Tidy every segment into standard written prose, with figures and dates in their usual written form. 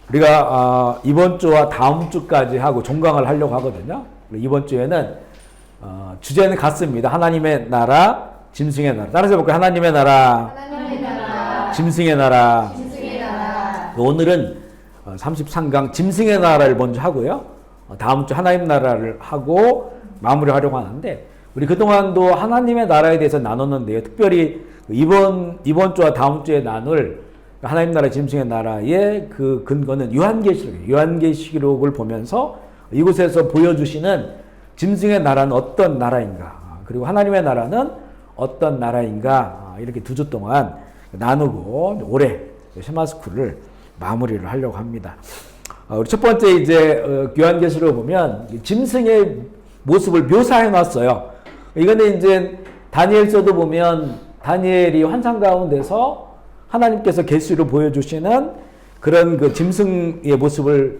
우리가 이번 주와 다음 주까지 하고 종강을 하려고 하거든요. 이번 주에는 주제는 같습니다. 하나님의 나라, 짐승의 나라. 따라서 해볼까요? 하나님의 나라, 하나님의 나라, 짐승의 나라. 짐승의 나라. 오늘은 33강 짐승의 나라를 먼저 하고요. 다음 주 하나님 나라를 하고 마무리하려고 하는데, 우리 그동안도 하나님의 나라에 대해서 나눴는데요. 특별히 이번 주와 다음 주에 나눌 하나님 나라, 짐승의 나라의 그 근거는 요한계시록을 보면서 이곳에서 보여주시는 짐승의 나라는 어떤 나라인가, 그리고 하나님의 나라는 어떤 나라인가, 이렇게 두 주 동안 나누고 올해 쉐마스쿨을 마무리를 하려고 합니다. 우리 첫 번째 이제 요한계시록을 보면 짐승의 모습을 묘사해 놨어요. 이거는 이제 다니엘서도 보면 다니엘이 환상 가운데서 하나님께서 계시로 보여주시는 그런 그 짐승의 모습을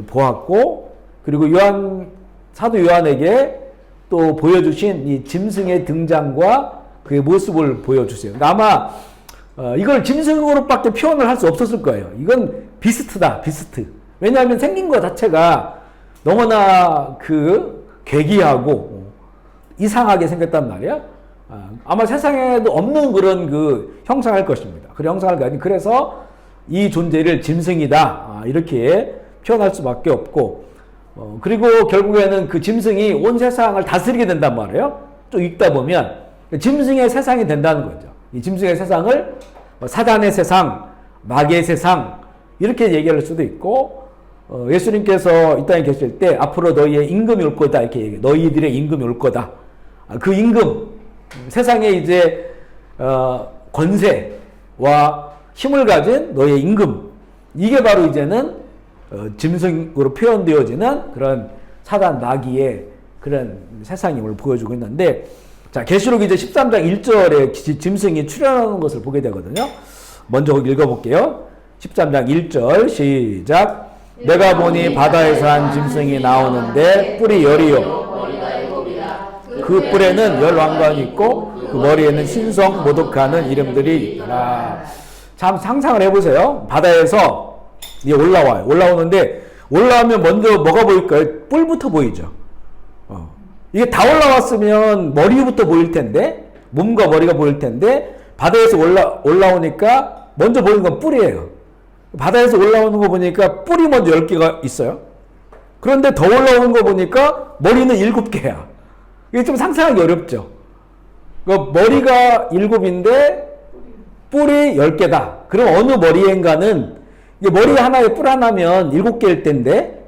보았고, 그리고 사도 요한에게 또 보여주신 이 짐승의 등장과 그의 모습을 보여주세요. 그러니까 아마 이걸 짐승으로밖에 표현을 할 수 없었을 거예요. 이건 비스트다, 비스트. 왜냐하면 생긴 것 자체가 너무나 괴기하고 이상하게 생겼단 말이야. 아마 세상에도 없는 그런 형상일 것입니다. 그런 형상을 가진, 그래서 이 존재를 짐승이다, 이렇게 표현할 수밖에 없고, 그리고 결국에는 그 짐승이 온 세상을 다스리게 된단 말이에요. 좀 읽다 보면 짐승의 세상이 된다는 거죠. 이 짐승의 세상을 사단의 세상, 마귀의 세상, 이렇게 얘기할 수도 있고, 예수님께서 이 땅에 계실 때 앞으로 너희의 임금이 올 거다, 이렇게 얘기해요. 너희들의 임금이 올 거다. 그 임금, 세상에 이제 권세와 힘을 가진 너희의 임금, 이게 바로 이제는 짐승으로 표현되어지는 그런 사단 마귀의 그런 세상임을 보여주고 있는데, 자, 계시록 이제 13장 1절에 짐승이 출현하는 것을 보게 되거든요. 먼저 읽어볼게요. 13장 1절 시작. 내가 보니 바다에서 한 짐승이 나오는데 뿔이 열이요, 그 뿔에는 열 왕관이 있고 그 머리에는 신성 모독하는 이름들이 있더라. 참 상상을 해보세요. 바다에서 이게 올라와요. 올라오는데, 올라오면 먼저 뭐가 보일까요? 뿔부터 보이죠. 이게 다 올라왔으면 머리부터 보일 텐데, 몸과 머리가 보일 텐데, 바다에서 올라오니까 먼저 보이는 건 뿔이에요. 바다에서 올라오는 거 보니까 뿔이 먼저 10개가 있어요. 그런데 더 올라오는 거 보니까 머리는 7개야. 이게 좀 상상하기 어렵죠. 머리가 7인데 뿔이 10개다. 그럼 어느 머리인가는, 이게 머리 하나에 뿔 하나면 7개일 텐데,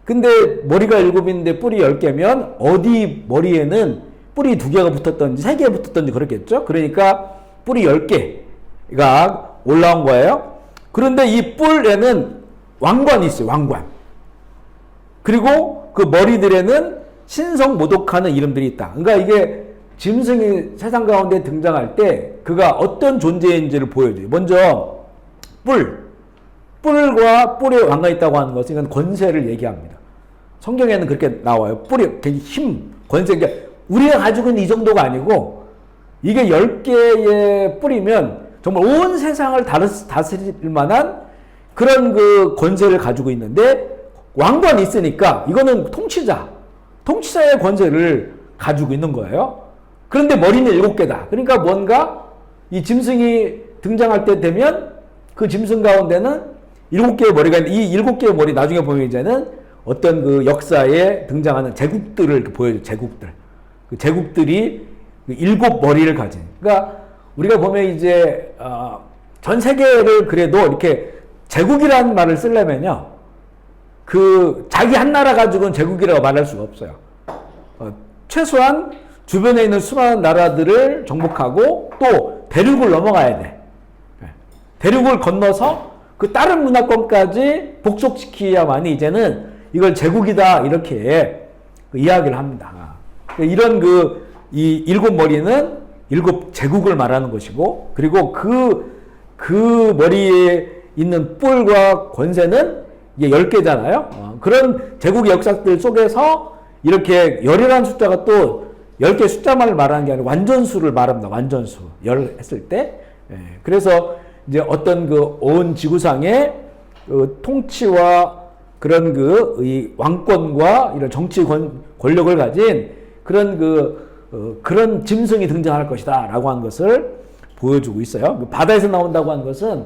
근데 머리가 7인데 뿔이 10개면 어디 머리에는 뿔이 2개가 붙었던지 3개가 붙었던지 그렇겠죠. 그러니까 뿔이 10개가 올라온 거예요. 그런데 이 뿔에는 왕관이 있어요. 왕관. 그리고 그 머리들에는 신성 모독하는 이름들이 있다. 그러니까 이게 짐승이 세상 가운데 등장할 때 그가 어떤 존재인지를 보여줘요. 먼저 뿔과 뿔에 왕관이 있다고 하는 것은 이건 권세를 얘기합니다. 성경에는 그렇게 나와요. 뿔이 되게 힘, 권세. 그러니까 우리가 가지고 있는 이 정도가 아니고, 이게 10개의 뿔이면 정말 온 세상을 다스릴 만한 그런 권세를 가지고 있는데, 왕관이 있으니까 이거는 통치자의 권세를 가지고 있는 거예요. 그런데 머리는 7개다. 그러니까 뭔가 이 짐승이 등장할 때 되면 그 짐승 가운데는 7개의 머리가 있는데, 이 7개의 머리 나중에 보면 이제는 어떤 역사에 등장하는 제국들을 보여줘요. 제국들. 그 제국들이 7머리를 가진. 그러니까 우리가 보면 이제 전 세계를 그래도 이렇게 제국이라는 말을 쓰려면요, 자기 한 나라 가지고는 제국이라고 말할 수가 없어요. 최소한 주변에 있는 수많은 나라들을 정복하고 또 대륙을 넘어가야 돼. 대륙을 건너서 그 다른 문화권까지 복속시켜야만이 이제는 이걸 제국이다, 이렇게 이야기를 합니다. 이런 이 7머리는 7제국을 말하는 것이고, 그리고 그 머리에 있는 뿔과 권세는 이게 10개잖아요. 그런 제국의 역사들 속에서 이렇게 열이라는 숫자가 또 10개 숫자만을 말하는 게 아니고 완전수를 말합니다. 완전수. 열 했을 때. 그래서 이제 어떤 온 지구상에 통치와 그런 이 왕권과 이런 정치 권력을 가진 그런 그런 짐승이 등장할 것이다라고 하는 것을 보여주고 있어요. 바다에서 나온다고 하는 것은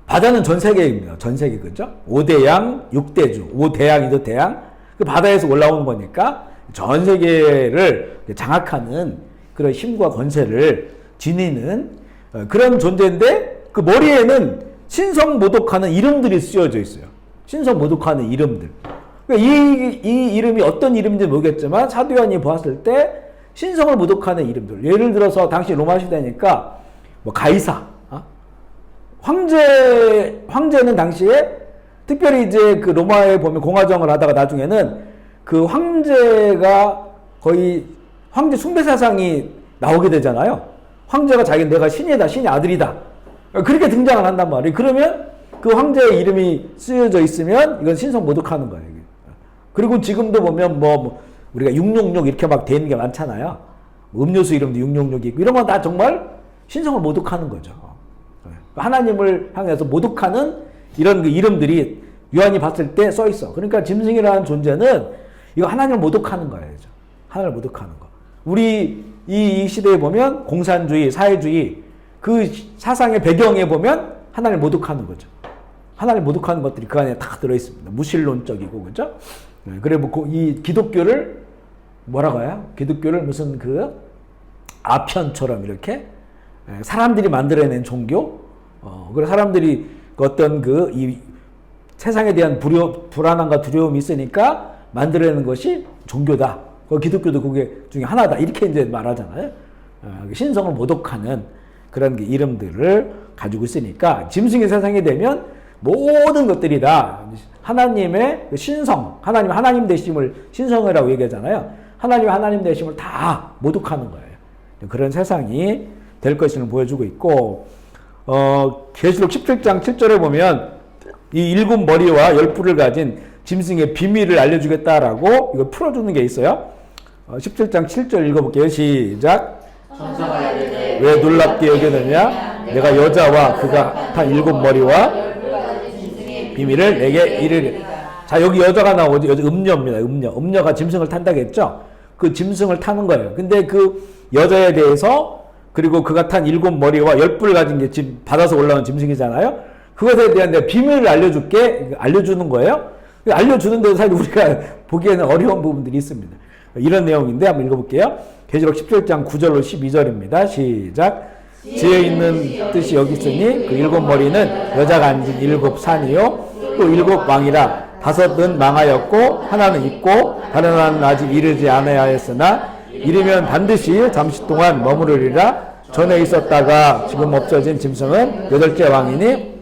바다는 전 세계입니다. 전 세계 그죠? 5대양, 6대주, 5대양, 2대양 그 바다에서 올라오는 거니까 전 세계를 장악하는 그런 힘과 권세를 지니는 그런 존재인데 그 머리에는 신성모독하는 이름들이 쓰여져 있어요. 신성모독하는 이름들. 그러니까 이 이름이 어떤 이름인지 모르겠지만 사도 요한이 보았을 때 신성을 모독하는 이름들. 예를 들어서 당시 로마 시대니까 뭐 가이사, 황제는 당시에 특별히 이제 그 로마에 보면 공화정을 하다가 나중에는 그 황제가 거의 황제 숭배 사상이 나오게 되잖아요. 황제가 내가 신이다, 신의 아들이다. 그렇게 등장을 한단 말이에요. 그러면 그 황제의 이름이 쓰여져 있으면 이건 신성 모독하는 거예요. 그리고 지금도 보면 뭐 우리가 666 이렇게 막 돼 있는 게 많잖아요. 음료수 이름도 666이 있고 이런 건 다 정말 신성을 모독하는 거죠. 하나님을 향해서 모독하는 이런 그 이름들이 요한이 봤을 때 써 있어. 그러니까 짐승이라는 존재는 이거 하나님을 모독하는 거예요. 하나님을 모독하는 거. 우리 이 시대에 보면 공산주의, 사회주의 그 사상의 배경에 보면 하나님을 모독하는 거죠. 하나님을 모독하는 것들이 그 안에 다 들어 있습니다. 무신론적이고 그죠? 그리고 이 기독교를 뭐라고 해요? 기독교를 무슨 그 아편처럼 이렇게 사람들이 만들어낸 종교, 그리고 사람들이 어떤 이 세상에 대한 불안함과 두려움이 있으니까 만들어내는 것이 종교다. 기독교도 그게 중에 하나다. 이렇게 이제 말하잖아요. 신성을 모독하는 그런 이름들을 가지고 있으니까 짐승의 세상이 되면 모든 것들이 다 하나님의 신성, 하나님 되심을 신성이라고 얘기하잖아요. 하나님 되심을 다 모독하는 거예요. 그런 세상이 될 것을 보여주고 있고, 계시록 17장 7절에 보면 이 7머리와 10뿔을 가진 짐승의 비밀을 알려주겠다라고 이걸 풀어주는 게 있어요. 17장 7절 읽어볼게요. 시작. 천사가 이르되 왜 놀랍게 여기느냐? 내가 여자와 그가 탄 7머리와 비밀을 내게 이르리. 자, 여기 여자가 나오죠. 여자 음녀입니다. 음녀가 짐승을 탄다고 했죠. 그 짐승을 타는 거예요. 근데 그 여자에 대해서 그리고 그가 탄 7머리와 10뿔 가진 게 지금 받아서 올라온 짐승이잖아요. 그것에 대한 내가 비밀을 알려주는 거예요. 알려주는데도 사실 우리가 보기에는 어려운 부분들이 있습니다. 이런 내용인데 한번 읽어볼게요. 계시록 17장 9절로 12절입니다. 시작. 지혜 있는 뜻이 여기 있으니 그 7머리는 여자가 앉은 7산이요 또 7왕이라 5은 망하였고 하나는 있고 다른 하나는 아직 이르지 않아야 했으나 이르면 반드시 잠시 동안 머무르리라. 전에 있었다가 지금 없어진 짐승은 8째 왕이니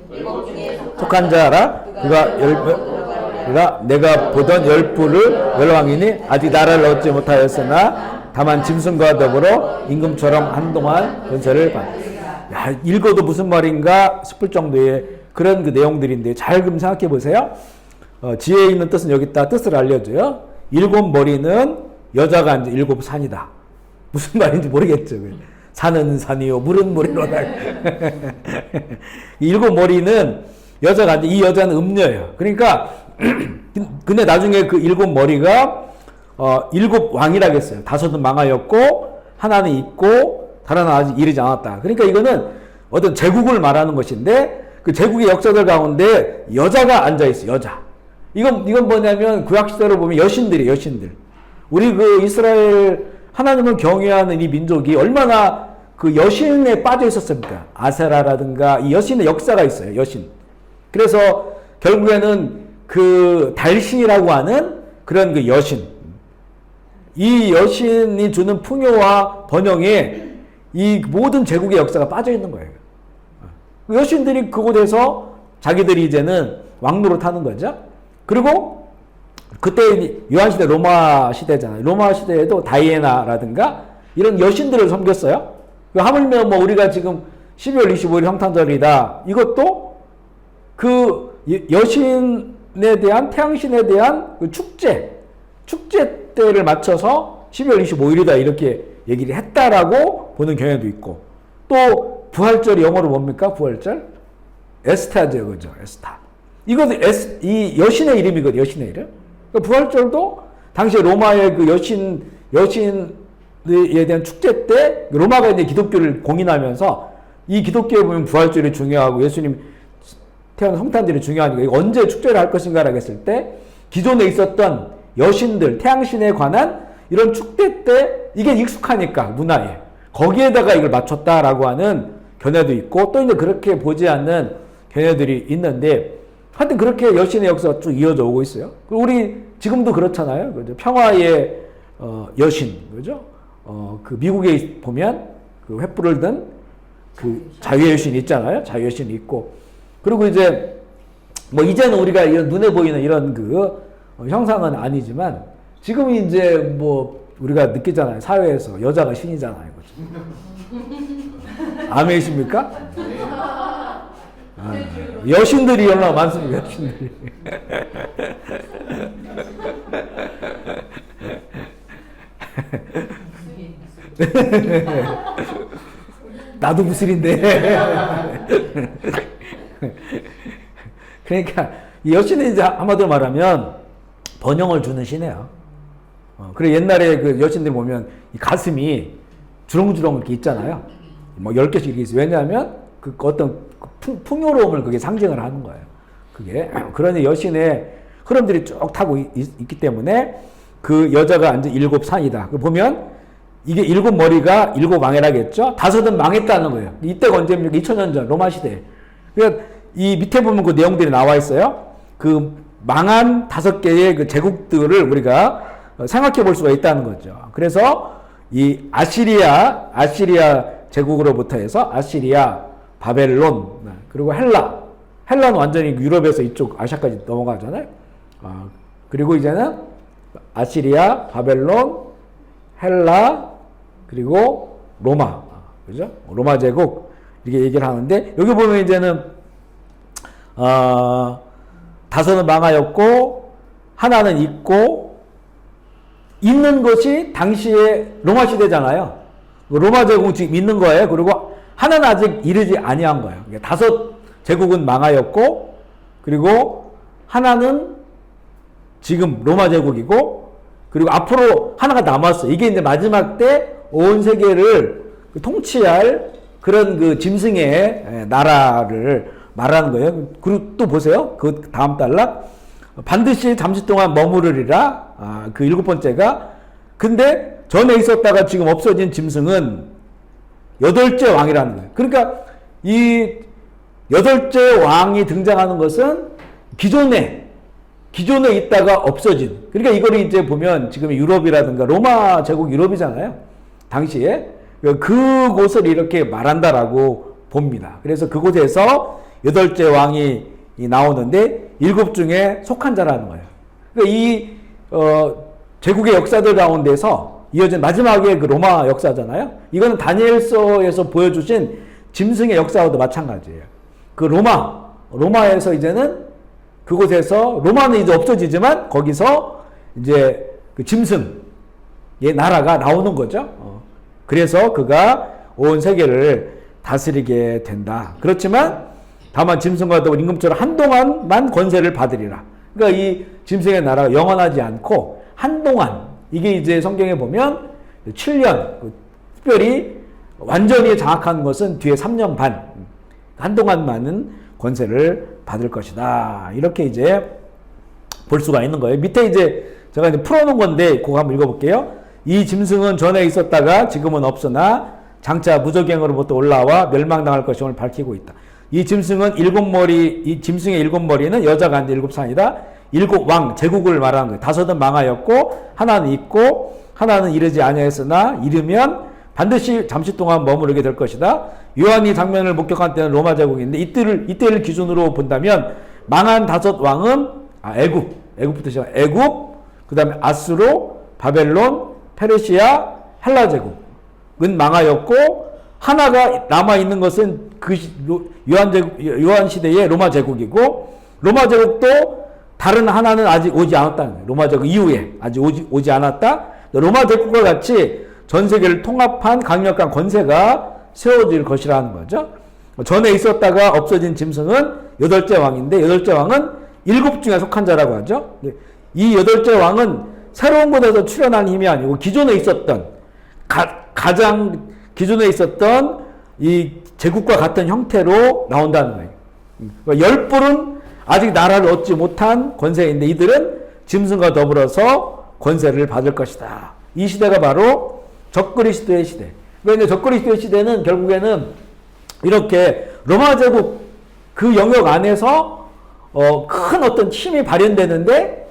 속한 자라. 그가 내가 보던 10뿔을 멸왕이니 아직 나라를 얻지 못하였으나 다만 짐승과 더불어 임금처럼 한동안 권세를 받았다. 읽어도 무슨 말인가 싶을 정도의 그런 그 내용들인데 잘 좀 생각해 보세요. 지혜 있는 뜻은 여기 있다. 뜻을 알려줘요. 7머리는 여자가 앉은 7산이다. 무슨 말인지 모르겠죠. 산은 산이요 물은 물이로다. 7머리는 여자가 앉은 이 여자는 음녀예요. 그러니까 근데 나중에 그 7머리가 7왕이라고 했어요. 5은 망하였고 하나는 있고 다른 하나는 아직 이르지 않았다. 그러니까 이거는 어떤 제국을 말하는 것인데 그 제국의 역사들 가운데 여자가 앉아있어요. 여자. 이건 뭐냐면 구약시대로 보면 여신들이에요. 여신들. 우리 그 이스라엘 하나님을 경외하는 이 민족이 얼마나 그 여신에 빠져 있었습니까? 아세라라든가 이 여신의 역사가 있어요. 여신. 그래서 결국에는 그 달신이라고 하는 그런 그 여신. 이 여신이 주는 풍요와 번영에 이 모든 제국의 역사가 빠져 있는 거예요. 여신들이 그곳에서 자기들이 이제는 왕노릇 하는 거죠. 그리고 그때 요한시대 로마 시대잖아요. 로마 시대에도 다이애나라든가 이런 여신들을 섬겼어요. 하물며 뭐 우리가 지금 12월 25일 성탄절이다. 이것도 그 여신에 대한 태양신에 대한 그 축제 때를 맞춰서 12월 25일이다 이렇게 얘기를 했다라고 보는 경향도 있고 또 부활절이 영어로 뭡니까? 부활절? 에스타죠, 그죠? 에스타. 이것도 이 여신의 이름이거든요, 여신의 이름. 그러니까 부활절도 당시에 로마의 그 여신에 대한 축제 때 로마가 이제 기독교를 공인하면서 이 기독교에 보면 부활절이 중요하고 예수님 태어난 성탄절이 중요하니까 이거 언제 축제를 할 것인가라고 했을 때 기존에 있었던 여신들, 태양신에 관한 이런 축제 때 이게 익숙하니까 문화에 거기에다가 이걸 맞췄다라고 하는 견해도 있고 또 이제 그렇게 보지 않는 견해들이 있는데 하여튼 그렇게 여신의 역사가 쭉 이어져 오고 있어요. 우리 지금도 그렇잖아요. 그죠? 평화의 여신, 그죠? 그 미국에 보면 그 횃불을 든 그 자유의 여신이 있잖아요. 자유의 여신이 있고 그리고 이제 뭐 이제는 우리가 이런 눈에 보이는 이런 그 형상은 아니지만 지금 이제 뭐 우리가 느끼잖아요. 사회에서 여자가 신이잖아요. 그죠? 아멘이십니까? 여신들이 얼마나 많습니까? 여신들이. 나도 무슬인데. 그러니까 이 여신은 이제 한마디로 말하면 번영을 주는 신이에요. 그래 옛날에 그 여신들 보면 이 가슴이 주렁주렁 이렇게 있잖아요. 뭐 10개씩 이렇게 있어요. 왜냐하면 그 어떤 풍요로움을 그게 상징을 하는 거예요. 그게. 그러니 여신의 흐름들이 쭉 타고 있기 때문에 그 여자가 앉은 7산이다. 보면 이게 7머리가 7왕이라겠죠? 5은 망했다는 거예요. 이때가 언제입니까? 2000년 전 로마 시대. 그러니까 이 밑에 보면 그 내용들이 나와 있어요. 그 망한 5개의 그 제국들을 우리가 생각해 볼 수가 있다는 거죠. 그래서 이 아시리아 제국으로부터 해서 아시리아, 바벨론, 그리고 헬라는 완전히 유럽에서 이쪽 아시아까지 넘어가잖아요. 그리고 이제는 아시리아, 바벨론, 헬라, 그리고 로마, 그죠? 로마 제국 이렇게 얘기를 하는데 여기 보면 이제는 5은 망하였고 하나는 있고 있는 것이 당시에 로마 시대잖아요. 로마 제국은 지금 있는 거예요. 그리고 하나는 아직 이르지 아니한 거예요. 5 제국은 망하였고 그리고 하나는 지금 로마 제국이고 그리고 앞으로 하나가 남았어. 이게 이제 마지막 때 온 세계를 통치할 그런 그 짐승의 나라를 말하는 거예요. 그리고 또 보세요. 그 다음 단락. 반드시 잠시 동안 머무르리라. 그 7번째가. 근데 전에 있었다가 지금 없어진 짐승은 8째 왕이라는 거예요. 그러니까 이 8째 왕이 등장하는 것은 기존에 있다가 없어진. 그러니까 이걸 이제 보면 지금 유럽이라든가 로마 제국 유럽이잖아요. 당시에. 그곳을 이렇게 말한다라고 봅니다. 그래서 그곳에서 8째 왕이 나오는데 7 중에 속한 자라는 거예요. 그러니까 이 제국의 역사들 가운데서 이어진 마지막에 그 로마 역사잖아요. 이거는 다니엘서에서 보여주신 짐승의 역사와도 마찬가지예요. 그 로마에서 이제는 그곳에서 로마는 이제 없어지지만 거기서 이제 그 짐승의 나라가 나오는 거죠. 그래서 그가 온 세계를 다스리게 된다. 그렇지만 다만 짐승과도 임금처럼 한동안만 권세를 받으리라. 그러니까 이 짐승의 나라가 영원하지 않고 한동안 이게 이제 성경에 보면 7년 특별히 완전히 장악한 것은 뒤에 3년 반 한동안만은 권세를 받을 것이다. 이렇게 이제 볼 수가 있는 거예요. 밑에 이제 제가 이제 풀어놓은 건데 그거 한번 읽어볼게요. 이 짐승은 전에 있었다가 지금은 없으나 장차 무저갱으로부터 올라와 멸망당할 것임을 밝히고 있다. 이 짐승은 7머리, 이 짐승의 7머리는 여자가 앉은 7산이다. 7왕 제국을 말하는 거예요. 5은 망하였고 하나는 있고 하나는 이르지 아니하였으나 이르면 반드시 잠시 동안 머무르게 될 것이다. 요한이 장면을 목격한 때는 로마 제국인데 이때를 기준으로 본다면 망한 5 왕은 애굽부터 시작. 애굽, 그다음에 아수르, 바벨론, 페르시아, 헬라 제국은 망하였고 하나가 남아 있는 것은 그 요한 시대의 로마 제국이고 로마 제국도 다른 하나는 아직 오지 않았다는 거예요. 로마 제국 이후에 아직 오지 않았다. 로마 제국과 같이 전 세계를 통합한 강력한 권세가 세워질 것이라는 거죠. 전에 있었다가 없어진 짐승은 여덟째 왕인데 여덟째 왕은 일곱 중에 속한 자라고 하죠. 이 여덟째 왕은 새로운 곳에서 출현한 힘이 아니고 기존에 있었던 가장 기존에 있었던 이 제국과 같은 형태로 나온다는 거예요. 그러니까 열불은 아직 나라를 얻지 못한 권세인데 이들은 짐승과 더불어서 권세를 받을 것이다. 이 시대가 바로 적그리스도의 시대. 그런데 적그리스도의 시대는 결국에는 이렇게 로마 제국 그 영역 안에서 큰 어떤 힘이 발현되는데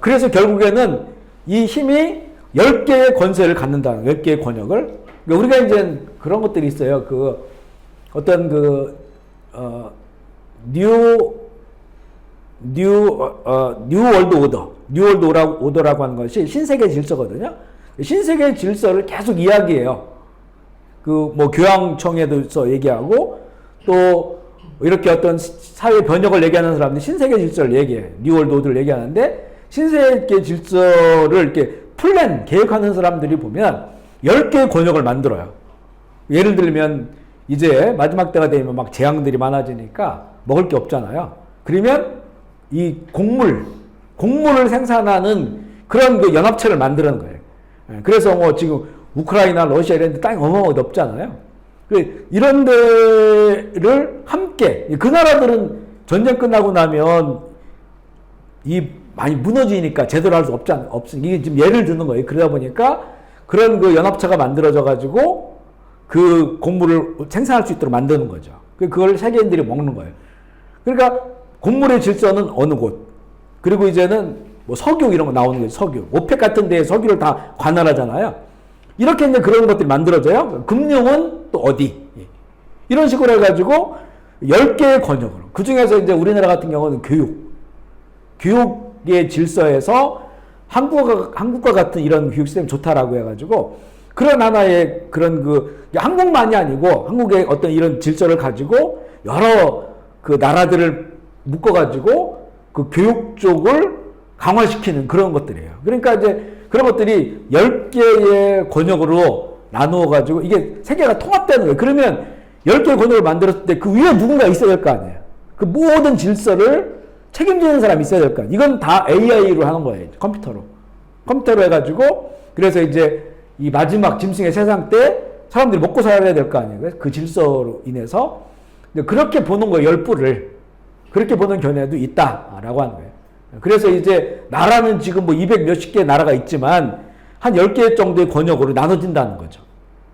그래서 결국에는 이 힘이 10개의 권세를 갖는다. 10개의 권역을. 우리가 이제 그런 것들이 있어요. 그 어떤 뉴 월드 오더. 뉴 월드 오더라고 하는 것이 신세계 질서거든요. 신세계 질서를 계속 이야기해요. 교황청에도 얘기하고 또 이렇게 어떤 사회 번역을 얘기하는 사람들이 신세계 질서를 얘기해. 뉴 월드 오더를 얘기하는데 신세계 질서를 이렇게 계획하는 사람들이 보면 10개의 권역을 만들어요. 예를 들면 이제 마지막 때가 되면 막 재앙들이 많아지니까 먹을 게 없잖아요. 그러면 이 곡물을 생산하는 그런 연합체를 만드는 거예요. 그래서 지금 우크라이나, 러시아 이런 데 땅이 어마어마하게 없잖아요. 이런 데를 함께, 그 나라들은 전쟁 끝나고 나면 많이 무너지니까 제대로 할 수 없으니, 이게 지금 예를 드는 거예요. 그러다 보니까 그런 연합체가 만들어져가지고 그 곡물을 생산할 수 있도록 만드는 거죠. 그걸 세계인들이 먹는 거예요. 그러니까 곡물의 질서는 어느 곳, 그리고 이제는 석유 이런 거 나오는 거죠. 석유. 오펙 같은 데에 석유를 다 관할하잖아요. 이렇게 이제 그런 것들이 만들어져요. 금융은 또 어디. 이런 식으로 해가지고 10개의 권역으로. 그 중에서 이제 우리나라 같은 경우는 교육의 질서에서 한국과 같은 이런 교육 시스템이 좋다라고 해가지고 그런 하나의 한국만이 아니고 한국의 어떤 이런 질서를 가지고 여러 나라들을 묶어가지고 그 교육 쪽을 강화시키는 그런 것들이에요. 그러니까 이제 그런 것들이 10개의 권역으로 나누어가지고 이게 세계가 통합되는 거예요. 그러면 10개의 권역을 만들었을 때 그 위에 누군가 있어야 될 거 아니에요. 그 모든 질서를 책임지는 사람이 있어야 될 거 아니에요. 이건 다 AI로 하는 거예요. 컴퓨터로 해가지고 그래서 이제 이 마지막 짐승의 세상 때 사람들이 먹고 살아야 될 거 아니에요. 그 질서로 인해서 그렇게 보는 거예요. 열불을. 그렇게 보는 견해도 있다라고 하는 거예요. 그래서 이제 나라는 지금 200 몇십 개 나라가 있지만 한 10개 정도의 권역으로 나눠진다는 거죠.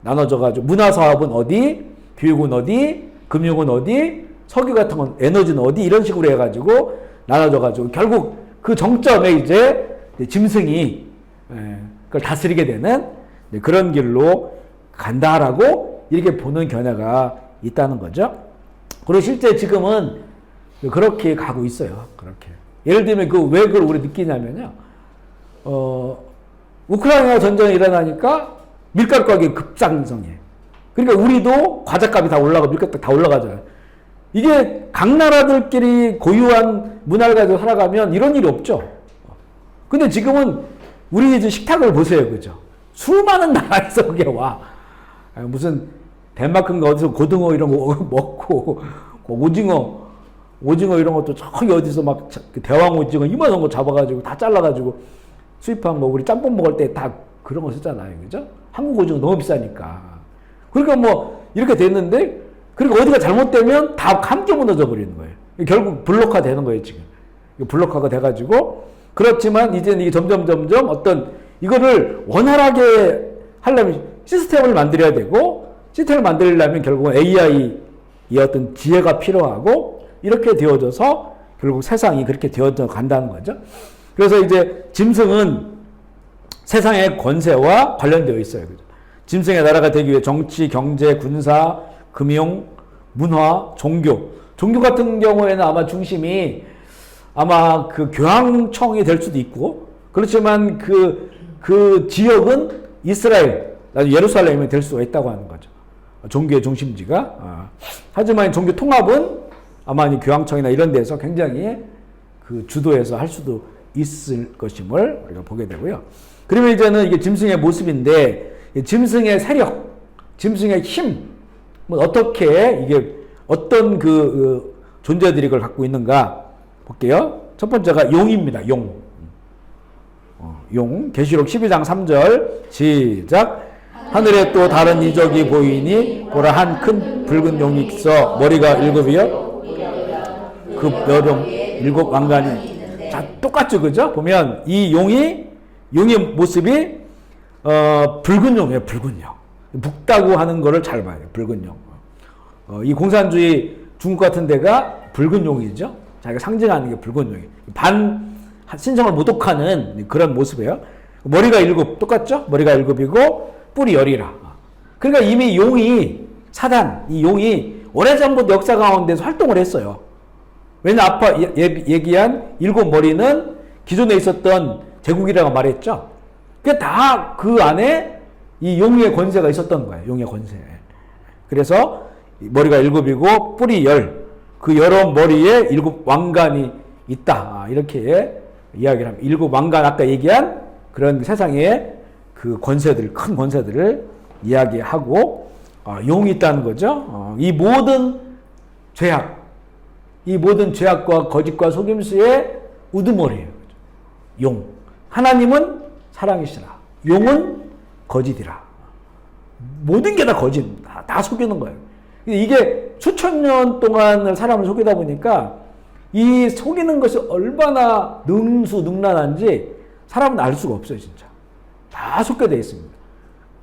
나눠져가지고 문화사업은 어디, 교육은 어디, 금융은 어디, 석유 같은 건 에너지는 어디 이런 식으로 해가지고 나눠져가지고 결국 그 정점에 이제 짐승이 그걸 다스리게 되는 그런 길로 간다라고 이렇게 보는 견해가 있다는 거죠. 그리고 실제 지금은 그렇게 가고 있어요. 그렇게. 예를 들면 왜 그걸 우리 느끼냐면요. 우크라이나 전쟁이 일어나니까 밀가루 가격이 급상승해. 그러니까 우리도 과자값이 다 올라가고 밀가루 다 올라가잖아요. 이게 각 나라들끼리 고유한 문화를 가지고 살아가면 이런 일이 없죠. 근데 지금은 우리 이제 식탁을 보세요. 그죠? 수많은 나라에서 그게 와. 무슨 덴마크인가 어디서 고등어 이런 거 먹고 오징어 이런 것도 저기 어디서 막 대왕 오징어 이만한 거 잡아가지고 다 잘라가지고 수입한 거 우리 짬뽕 먹을 때 다 그런 거 쓰잖아요. 그죠? 한국 오징어 너무 비싸니까. 그러니까 이렇게 됐는데 그리고 어디가 잘못되면 다 함께 무너져 버리는 거예요. 결국 블록화 되는 거예요, 지금. 블록화가 돼가지고. 그렇지만 이제는 이게 점점 어떤 이거를 원활하게 하려면 시스템을 만들어야 되고 시스템을 만들려면 결국은 AI의 어떤 지혜가 필요하고 이렇게 되어져서 결국 세상이 그렇게 되어져 간다는 거죠. 그래서 이제 짐승은 세상의 권세와 관련되어 있어요. 그죠? 짐승의 나라가 되기 위해 정치, 경제, 군사, 금융, 문화, 종교 같은 경우에는 아마 중심이 아마 그 교황청이 될 수도 있고 그렇지만 그 지역은 이스라엘, 예루살렘이 될 수가 있다고 하는 거죠. 종교의 중심지가. 하지만 종교 통합은 아마 교황청이나 이런 데서 굉장히 주도해서 할 수도 있을 것임을 우리가 보게 되고요. 그러면 이제는 이게 짐승의 모습인데 짐승의 세력, 짐승의 힘 뭐 어떻게 이게 어떤 그 존재들이 이걸 갖고 있는가 볼게요. 첫 번째가 용입니다. 용. 용. 계시록 12장 3절 시작. 하늘에 또 다른 이적이 보이니 보라 한 큰 붉은 용이 있어 머리가 일곱이요. 그 여름 일곱 왕관이 자 똑같죠, 그죠? 보면 이 용의 모습이 붉은 용이에요. 붉은 용. 붉다고 하는 거를 잘 봐야 돼요. 붉은 용. 이 공산주의 중국 같은 데가 붉은 용이죠. 자기가 상징하는 게 붉은 용이. 신성을 모독하는 그런 모습이에요. 머리가 일곱 똑같죠? 머리가 일곱이고 뿔이 열이라. 그러니까 이미 사단, 이 용이 오래전부터 역사 가운데서 활동을 했어요. 왜냐 아까 얘기한 일곱 머리는 기존에 있었던 제국이라고 말했죠. 그게 다 그 안에 이 용의 권세가 있었던 거예요. 용의 권세. 그래서 머리가 일곱이고 뿔이 열. 그 여러 머리에 일곱 왕관이 있다. 이렇게 이야기를 합니다. 일곱 왕관 아까 얘기한 그런 세상의 그 권세들, 큰 권세들을 이야기하고 용이 있다는 거죠. 이 모든 죄악과 거짓과 속임수의 우두머리예요. 용. 하나님은 사랑이시라. 용은 거짓이라. 모든 게 다 거짓, 다 속이는 거예요. 이게 수천 년 동안을 사람을 속이다 보니까 이 속이는 것이 얼마나 능수능란한지 사람은 알 수가 없어요, 진짜. 다 속게 되어 있습니다.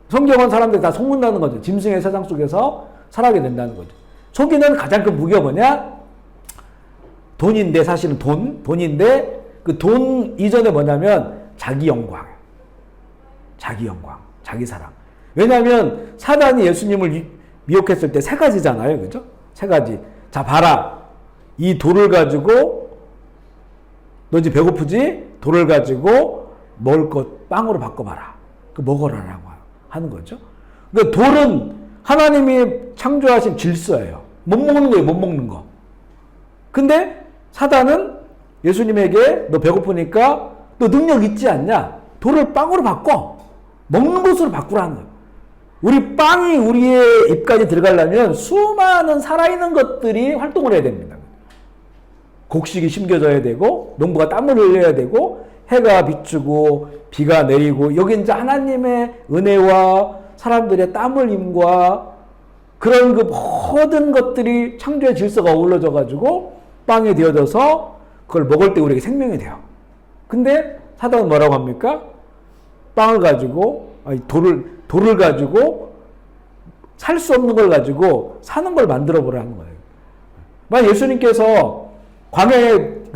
성경은 사람들이 다 속는다는 거죠. 짐승의 세상 속에서 살아가게 된다는 거죠. 속이는 가장 큰 무기가 뭐냐? 돈인데, 사실은 돈인데, 그 돈 이전에 뭐냐면 자기 영광, 자기 사랑. 왜냐하면 사단이 예수님을 미혹했을 때 세 가지잖아요, 그죠? 세 가지. 자, 봐라. 이 돌을 가지고, 너 이제 배고프지? 돌을 가지고 먹을 것 빵으로 바꿔봐라. 그 먹어라라고 하는 거죠. 그러니까 돌은 하나님이 창조하신 질서예요. 못 먹는 거예요, 못 먹는 거. 근데 사단은 예수님에게 너 배고프니까 너 능력 있지 않냐? 돌을 빵으로 바꿔. 먹는 것으로 바꾸라는 거예요. 우리 빵이 우리의 입까지 들어가려면 수많은 살아있는 것들이 활동을 해야 됩니다. 곡식이 심겨져야 되고, 농부가 땀을 흘려야 되고, 해가 비추고, 비가 내리고, 여기 이제 하나님의 은혜와 사람들의 땀 흘림과 그런 그 모든 것들이 창조의 질서가 어우러져가지고 빵이 되어져서 그걸 먹을 때 우리에게 생명이 돼요. 근데 사단은 뭐라고 합니까? 빵을 가지고, 돌을 가지고 살 수 없는 걸 가지고 사는 걸 만들어 보라는 거예요. 만약 예수님께서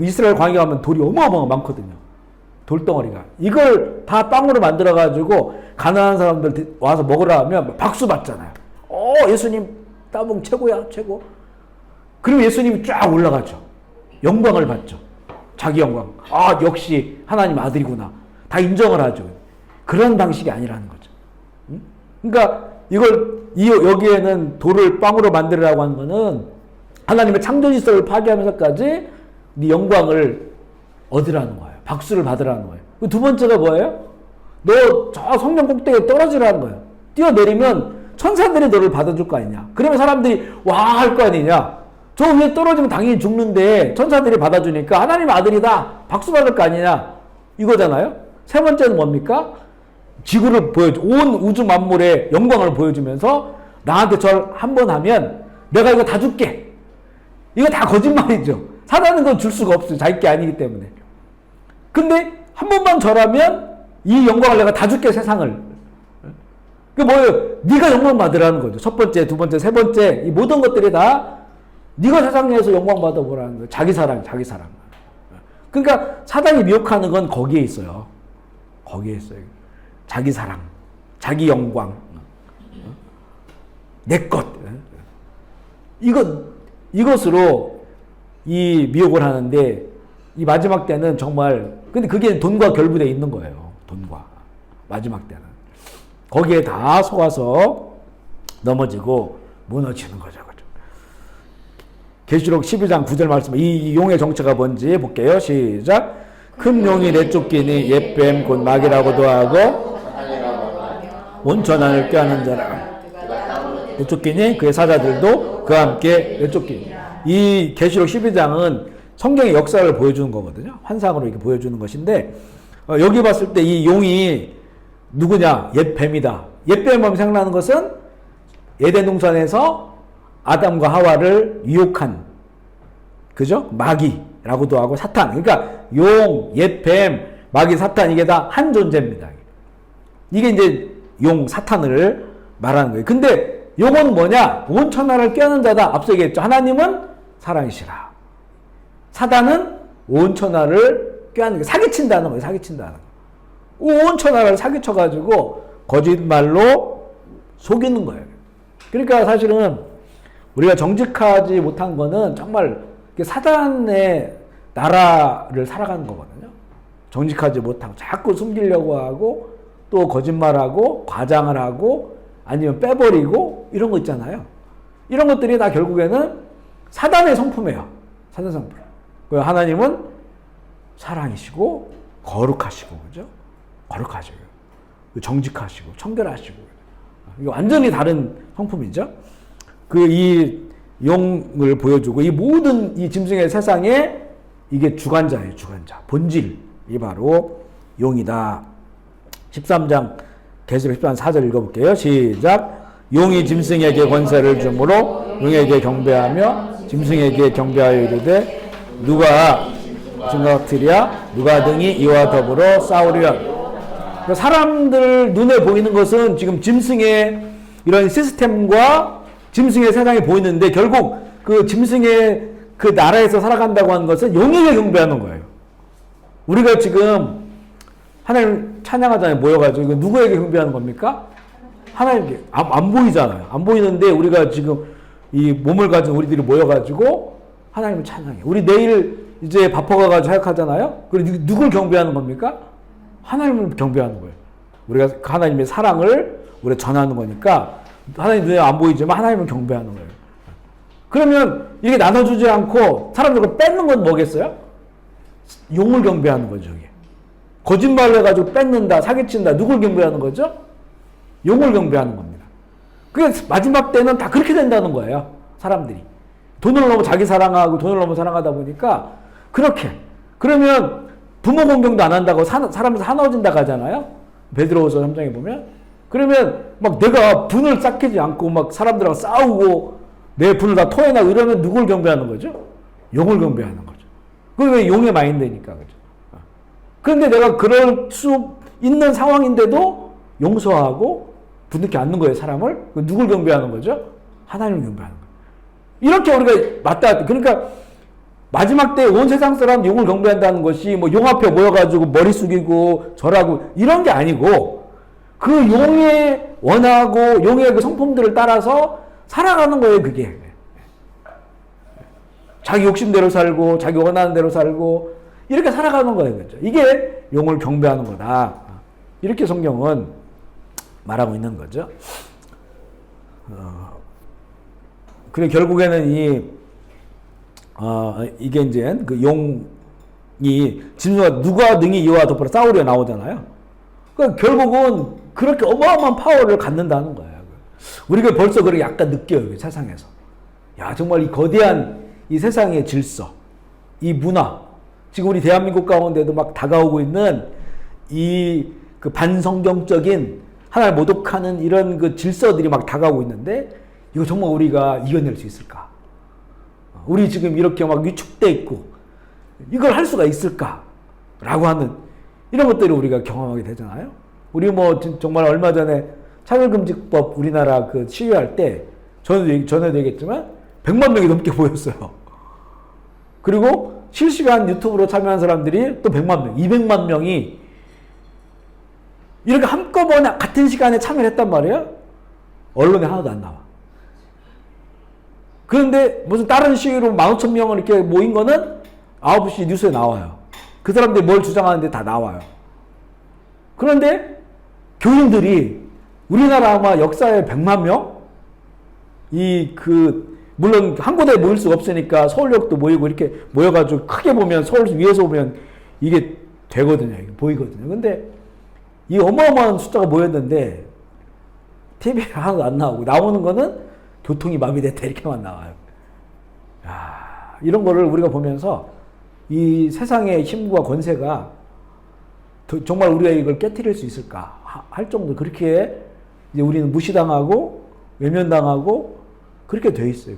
이스라엘 광야에 가면 돌이 어마어마하게 많거든요. 돌덩어리가. 이걸 다 빵으로 만들어 가지고 가난한 사람들 와서 먹으라 하면 박수 받잖아요. 예수님 따봉 최고야, 최고. 그리고 예수님이 쫙 올라가죠. 영광을 받죠. 자기 영광. 역시 하나님 아들이구나. 다 인정을 하죠. 그런 방식이 아니라는 거죠. 그러니까 여기에는 돌을 빵으로 만들으라고 하는 거는 하나님의 창조 질서를 파괴하면서까지 네 영광을 얻으라는 거예요. 박수를 받으라는 거예요. 두 번째가 뭐예요? 너 저 성령 꼭대기에 떨어지라는 거예요. 뛰어내리면 천사들이 너를 받아줄 거 아니냐. 그러면 사람들이 와 할 거 아니냐. 저 위에 떨어지면 당연히 죽는데 천사들이 받아주니까 하나님 아들이다. 박수 받을 거 아니냐. 이거잖아요. 세 번째는 뭡니까? 지구를 온 우주 만물의 영광을 보여주면서 나한테 절 한 번 하면 내가 이거 다 줄게. 이거 다 거짓말이죠. 사단은 그건 줄 수가 없어요. 자기 게 아니기 때문에. 근데 한 번만 절하면 이 영광을 내가 다 줄게, 세상을. 그 뭐예요? 네가 영광 받으라는 거죠. 첫 번째, 두 번째, 세 번째 이 모든 것들이 다 네가 세상에서 영광 받아보라는 거예요. 자기 사랑. 그러니까 사단이 미혹하는 건 거기에 있어요. 거기에 있어요. 자기 사랑, 자기 영광, 내 것. 이것으로 이 미혹을 하는데 이 마지막 때는 정말 근데 그게 돈과 결부되어 있는 거예요. 돈과 마지막 때는 거기에 다 속아서 넘어지고 무너지는 거죠. 계시록 12장 9절 말씀 이 용의 정체가 뭔지 볼게요. 시작. 큰 용이 내쫓기니 옛뱀 곧 마귀라고도 하고 온천안을 꾀하는 자라. 내쫓기니 그의 사자들도 그와 함께 내쫓기니. 이 계시록 12장은 성경의 역사를 보여주는 거거든요. 환상으로 이렇게 보여주는 것인데 여기 봤을 때 이 용이 누구냐? 옛 뱀이다. 옛 뱀하면 생각나는 것은 에덴 동산에서 아담과 하와를 유혹한, 그죠? 마귀라고도 하고 사탄. 그러니까 용, 옛 뱀, 마귀, 사탄, 이게 다 한 존재입니다. 이게 이제 용, 사탄을 말하는 거예요. 근데 용은 뭐냐? 온 천하를 꾀하는 자다. 앞서 얘기했죠. 하나님은 사랑이시라. 사단은 온 천하를 꾀하는 게 사기친다는 거예요. 사기친다는 거. 온 천하를 사기쳐가지고 거짓말로 속이는 거예요. 그러니까 사실은 우리가 정직하지 못한 거는 정말 사단의 나라를 살아가는 거거든요. 정직하지 못하고 자꾸 숨기려고 하고 또 거짓말하고 과장을 하고 아니면 빼버리고 이런 거 있잖아요. 이런 것들이 다 결국에는 사단의 성품이에요. 사단의 성품. 하나님은 사랑이시고 거룩하시고, 그죠? 거룩하시고 정직하시고 청결하시고, 이거 완전히 다른 성품이죠. 이 용을 보여주고 이 모든 이 짐승의 세상에 이게 주관자예요. 주관자. 본질이 바로 용이다. 13장 계시록 13장 4절 읽어볼게요. 시작. 용이 짐승에게 권세를 주므로 용에게 경배하며 짐승에게 경배하여 이르되 누가 증거하리랴 누가 등이 이와 더불어 싸우리라. 사람들 눈에 보이는 것은 지금 짐승의 이런 시스템과 짐승의 세상이 보이는데 결국 그 짐승의 그 나라에서 살아간다고 하는 것은 용에게 경배하는 거예요. 우리가 지금 하나님 찬양하잖아요. 모여가지고 이거 누구에게 경배하는 겁니까? 하나님께. 안 보이잖아요. 안 보이는데 우리가 지금 이 몸을 가진 우리들이 모여가지고 하나님을 찬양해요. 우리 내일 이제 바빠가지고 사역하잖아요. 그리고 누굴 경배하는 겁니까? 하나님을 경배하는 거예요. 우리가 하나님의 사랑을 우리가 전하는 거니까 하나님 눈에 안 보이지만 하나님을 경배하는 거예요. 그러면 이게 나눠주지 않고 사람들을 뺏는 건 뭐겠어요? 용을 경배하는 거죠. 이게. 거짓말을 해가지고 뺏는다, 사기친다. 누굴 경배하는 거죠? 용을 경배하는 겁니다. 그게 마지막 때는 다 그렇게 된다는 거예요. 사람들이. 돈을 너무 자기 사랑하고 돈을 너무 사랑하다 보니까 그렇게. 그러면 부모 공경도 안 한다고 사람에서 하나워진다고 하잖아요. 베드로후서 3장에 보면. 그러면 막 내가 분을 삭히지 않고 막 사람들하고 싸우고 내 분을 다 토해나고 이러면 누굴 경배하는 거죠? 용을 경배하는 거죠. 그게 용의 마인드니까. 그죠? 그런데 내가 그럴 수 있는 상황인데도 용서하고 부둥켜 안는 거예요, 사람을. 누굴 경배하는 거죠? 하나님을 경배하는 거예요. 이렇게 우리가 맞다. 그러니까 마지막 때 온 세상 사람 용을 경배한다는 것이 뭐 용 앞에 모여가지고 머리 숙이고 절하고 이런 게 아니고 그 용의 원하고 용의 그 성품들을 따라서 살아가는 거예요, 그게. 자기 욕심대로 살고 자기 원하는 대로 살고 이렇게 살아가는 거예요, 그렇죠? 이게 용을 경배하는 거다. 이렇게 성경은 말하고 있는 거죠. 그래 결국에는 이게 이제 그 용이 짐승과 누가 능히 이와 더불어 싸우려 나오잖아요. 그러니까 결국은 그렇게 어마어마한 파워를 갖는다는 거예요. 우리가 벌써 그렇게 약간 느껴요, 세상에서. 야, 정말 이 거대한 이 세상의 질서, 이 문화, 지금 우리 대한민국 가운데도 막 다가오고 있는 이 그 반성경적인 하나를 모독하는 이런 그 질서들이 막 다가오고 있는데 이거 정말 우리가 이겨낼 수 있을까? 우리 지금 이렇게 막 위축돼 있고 이걸 할 수가 있을까? 라고 하는 이런 것들을 우리가 경험하게 되잖아요. 우리 뭐 정말 얼마 전에 차별금지법 우리나라 그 시위할 때 전에도 얘기했지만 100만 명이 넘게 모였어요. 그리고 실시간 유튜브로 참여한 사람들이 또 100만 명, 200만 명이 이렇게 한꺼번에 같은 시간에 참여를 했단 말이에요. 언론에 하나도 안 나와. 그런데 무슨 다른 시위로 15,000명을 이렇게 모인 거는 9시 뉴스에 나와요. 그 사람들이 뭘 주장하는데 다 나와요. 그런데 교인들이 우리나라 아마 역사에 100만 명? 물론 한 곳에 모일 수가 없으니까 서울역도 모이고 이렇게 모여가지고 크게 보면 서울 위에서 보면 이게 되거든요. 이게 보이거든요. 근데 이 어마어마한 숫자가 모였는데 TV에 하나도 안 나오고 나오는 거는 교통이 마비됐다 이렇게만 나와요. 야, 이런 거를 우리가 보면서 이 세상의 힘과 권세가 정말 우리가 이걸 깨트릴 수 있을까 할 정도 그렇게 이제 우리는 무시당하고 외면당하고 그렇게 돼 있어요.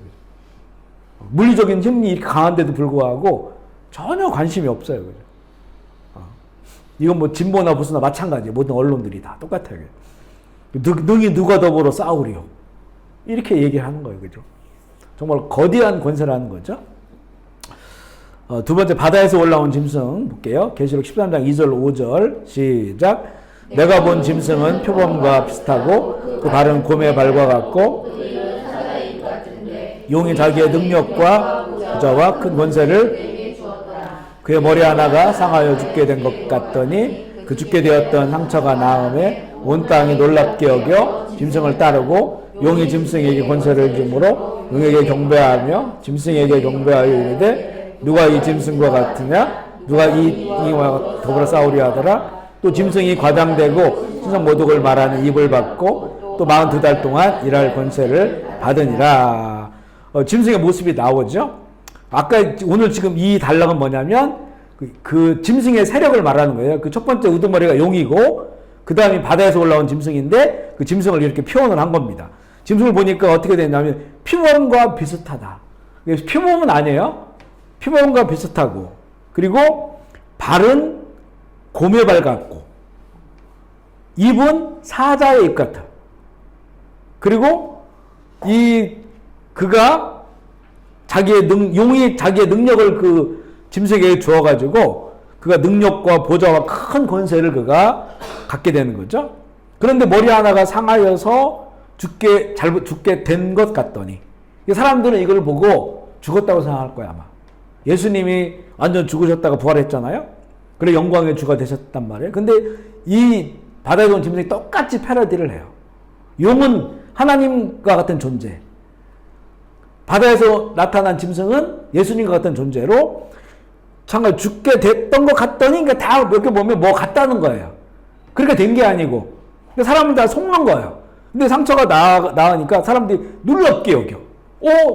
물리적인 힘이 이렇게 강한데도 불구하고 전혀 관심이 없어요. 그죠? 이건 뭐 진보나 보수나 마찬가지예요. 모든 언론들이 다 똑같아요. 능히 누가 더불어 싸우리요. 이렇게 얘기를 하는 거예요. 그죠? 정말 거대한 권세라는 거죠. 두 번째, 바다에서 올라온 짐승 볼게요. 계시록 13장 2절 5절 시작. 내가 본 짐승은 표범과 비슷하고 그 발은 곰의 발과 같고 용이 자기의 능력과 부자와 큰 권세를 그의 머리 하나가 상하여 죽게 된 것 같더니 그 죽게 되었던 상처가 나음에 온 땅이 놀랍게 여겨 짐승을 따르고 용이 짐승에게 권세를 주므로 용에게 경배하며 짐승에게 경배하여 이르되 누가 이 짐승과 같으냐 누가 이와 더불어 싸우려 하더라. 또 짐승이 과장되고 신성 모독을 말하는 입을 받고 또 42달 동안 일할 권세를 받으니라. 짐승의 모습이 나오죠. 아까 오늘 지금 이 단락은 뭐냐면 그 짐승의 세력을 말하는 거예요. 그 첫 번째 우두머리가 용이고 그 다음이 바다에서 올라온 짐승인데 그 짐승을 이렇게 표현을 한 겁니다. 짐승을 보니까 어떻게 되냐면 표범과 비슷하다. 표범은 아니에요. 표범과 비슷하고 그리고 발은 곰의 발 같고 입은 사자의 입 같아. 그리고 그가 용이 자기의 능력을 그 짐승에게 주어가지고 그가 능력과 보좌와 큰 권세를 그가 갖게 되는 거죠. 그런데 머리 하나가 상하여서 죽게 된 것 같더니 사람들은 이걸 보고 죽었다고 생각할 거야 아마. 예수님이 완전 죽으셨다가 부활했잖아요. 그래 영광의 주가 되셨단 말이에요. 근데 이 바다에 온 짐승이 똑같이 패러디를 해요. 용은 하나님과 같은 존재. 바다에서 나타난 짐승은 예수님과 같은 존재로 정말 죽게 됐던 것 같더니 다 이렇게 보면 뭐 같다는 거예요. 그렇게 된 게 아니고 사람들 다 속는 거예요. 근데 상처가 나으니까 사람들이 놀랍게 여겨.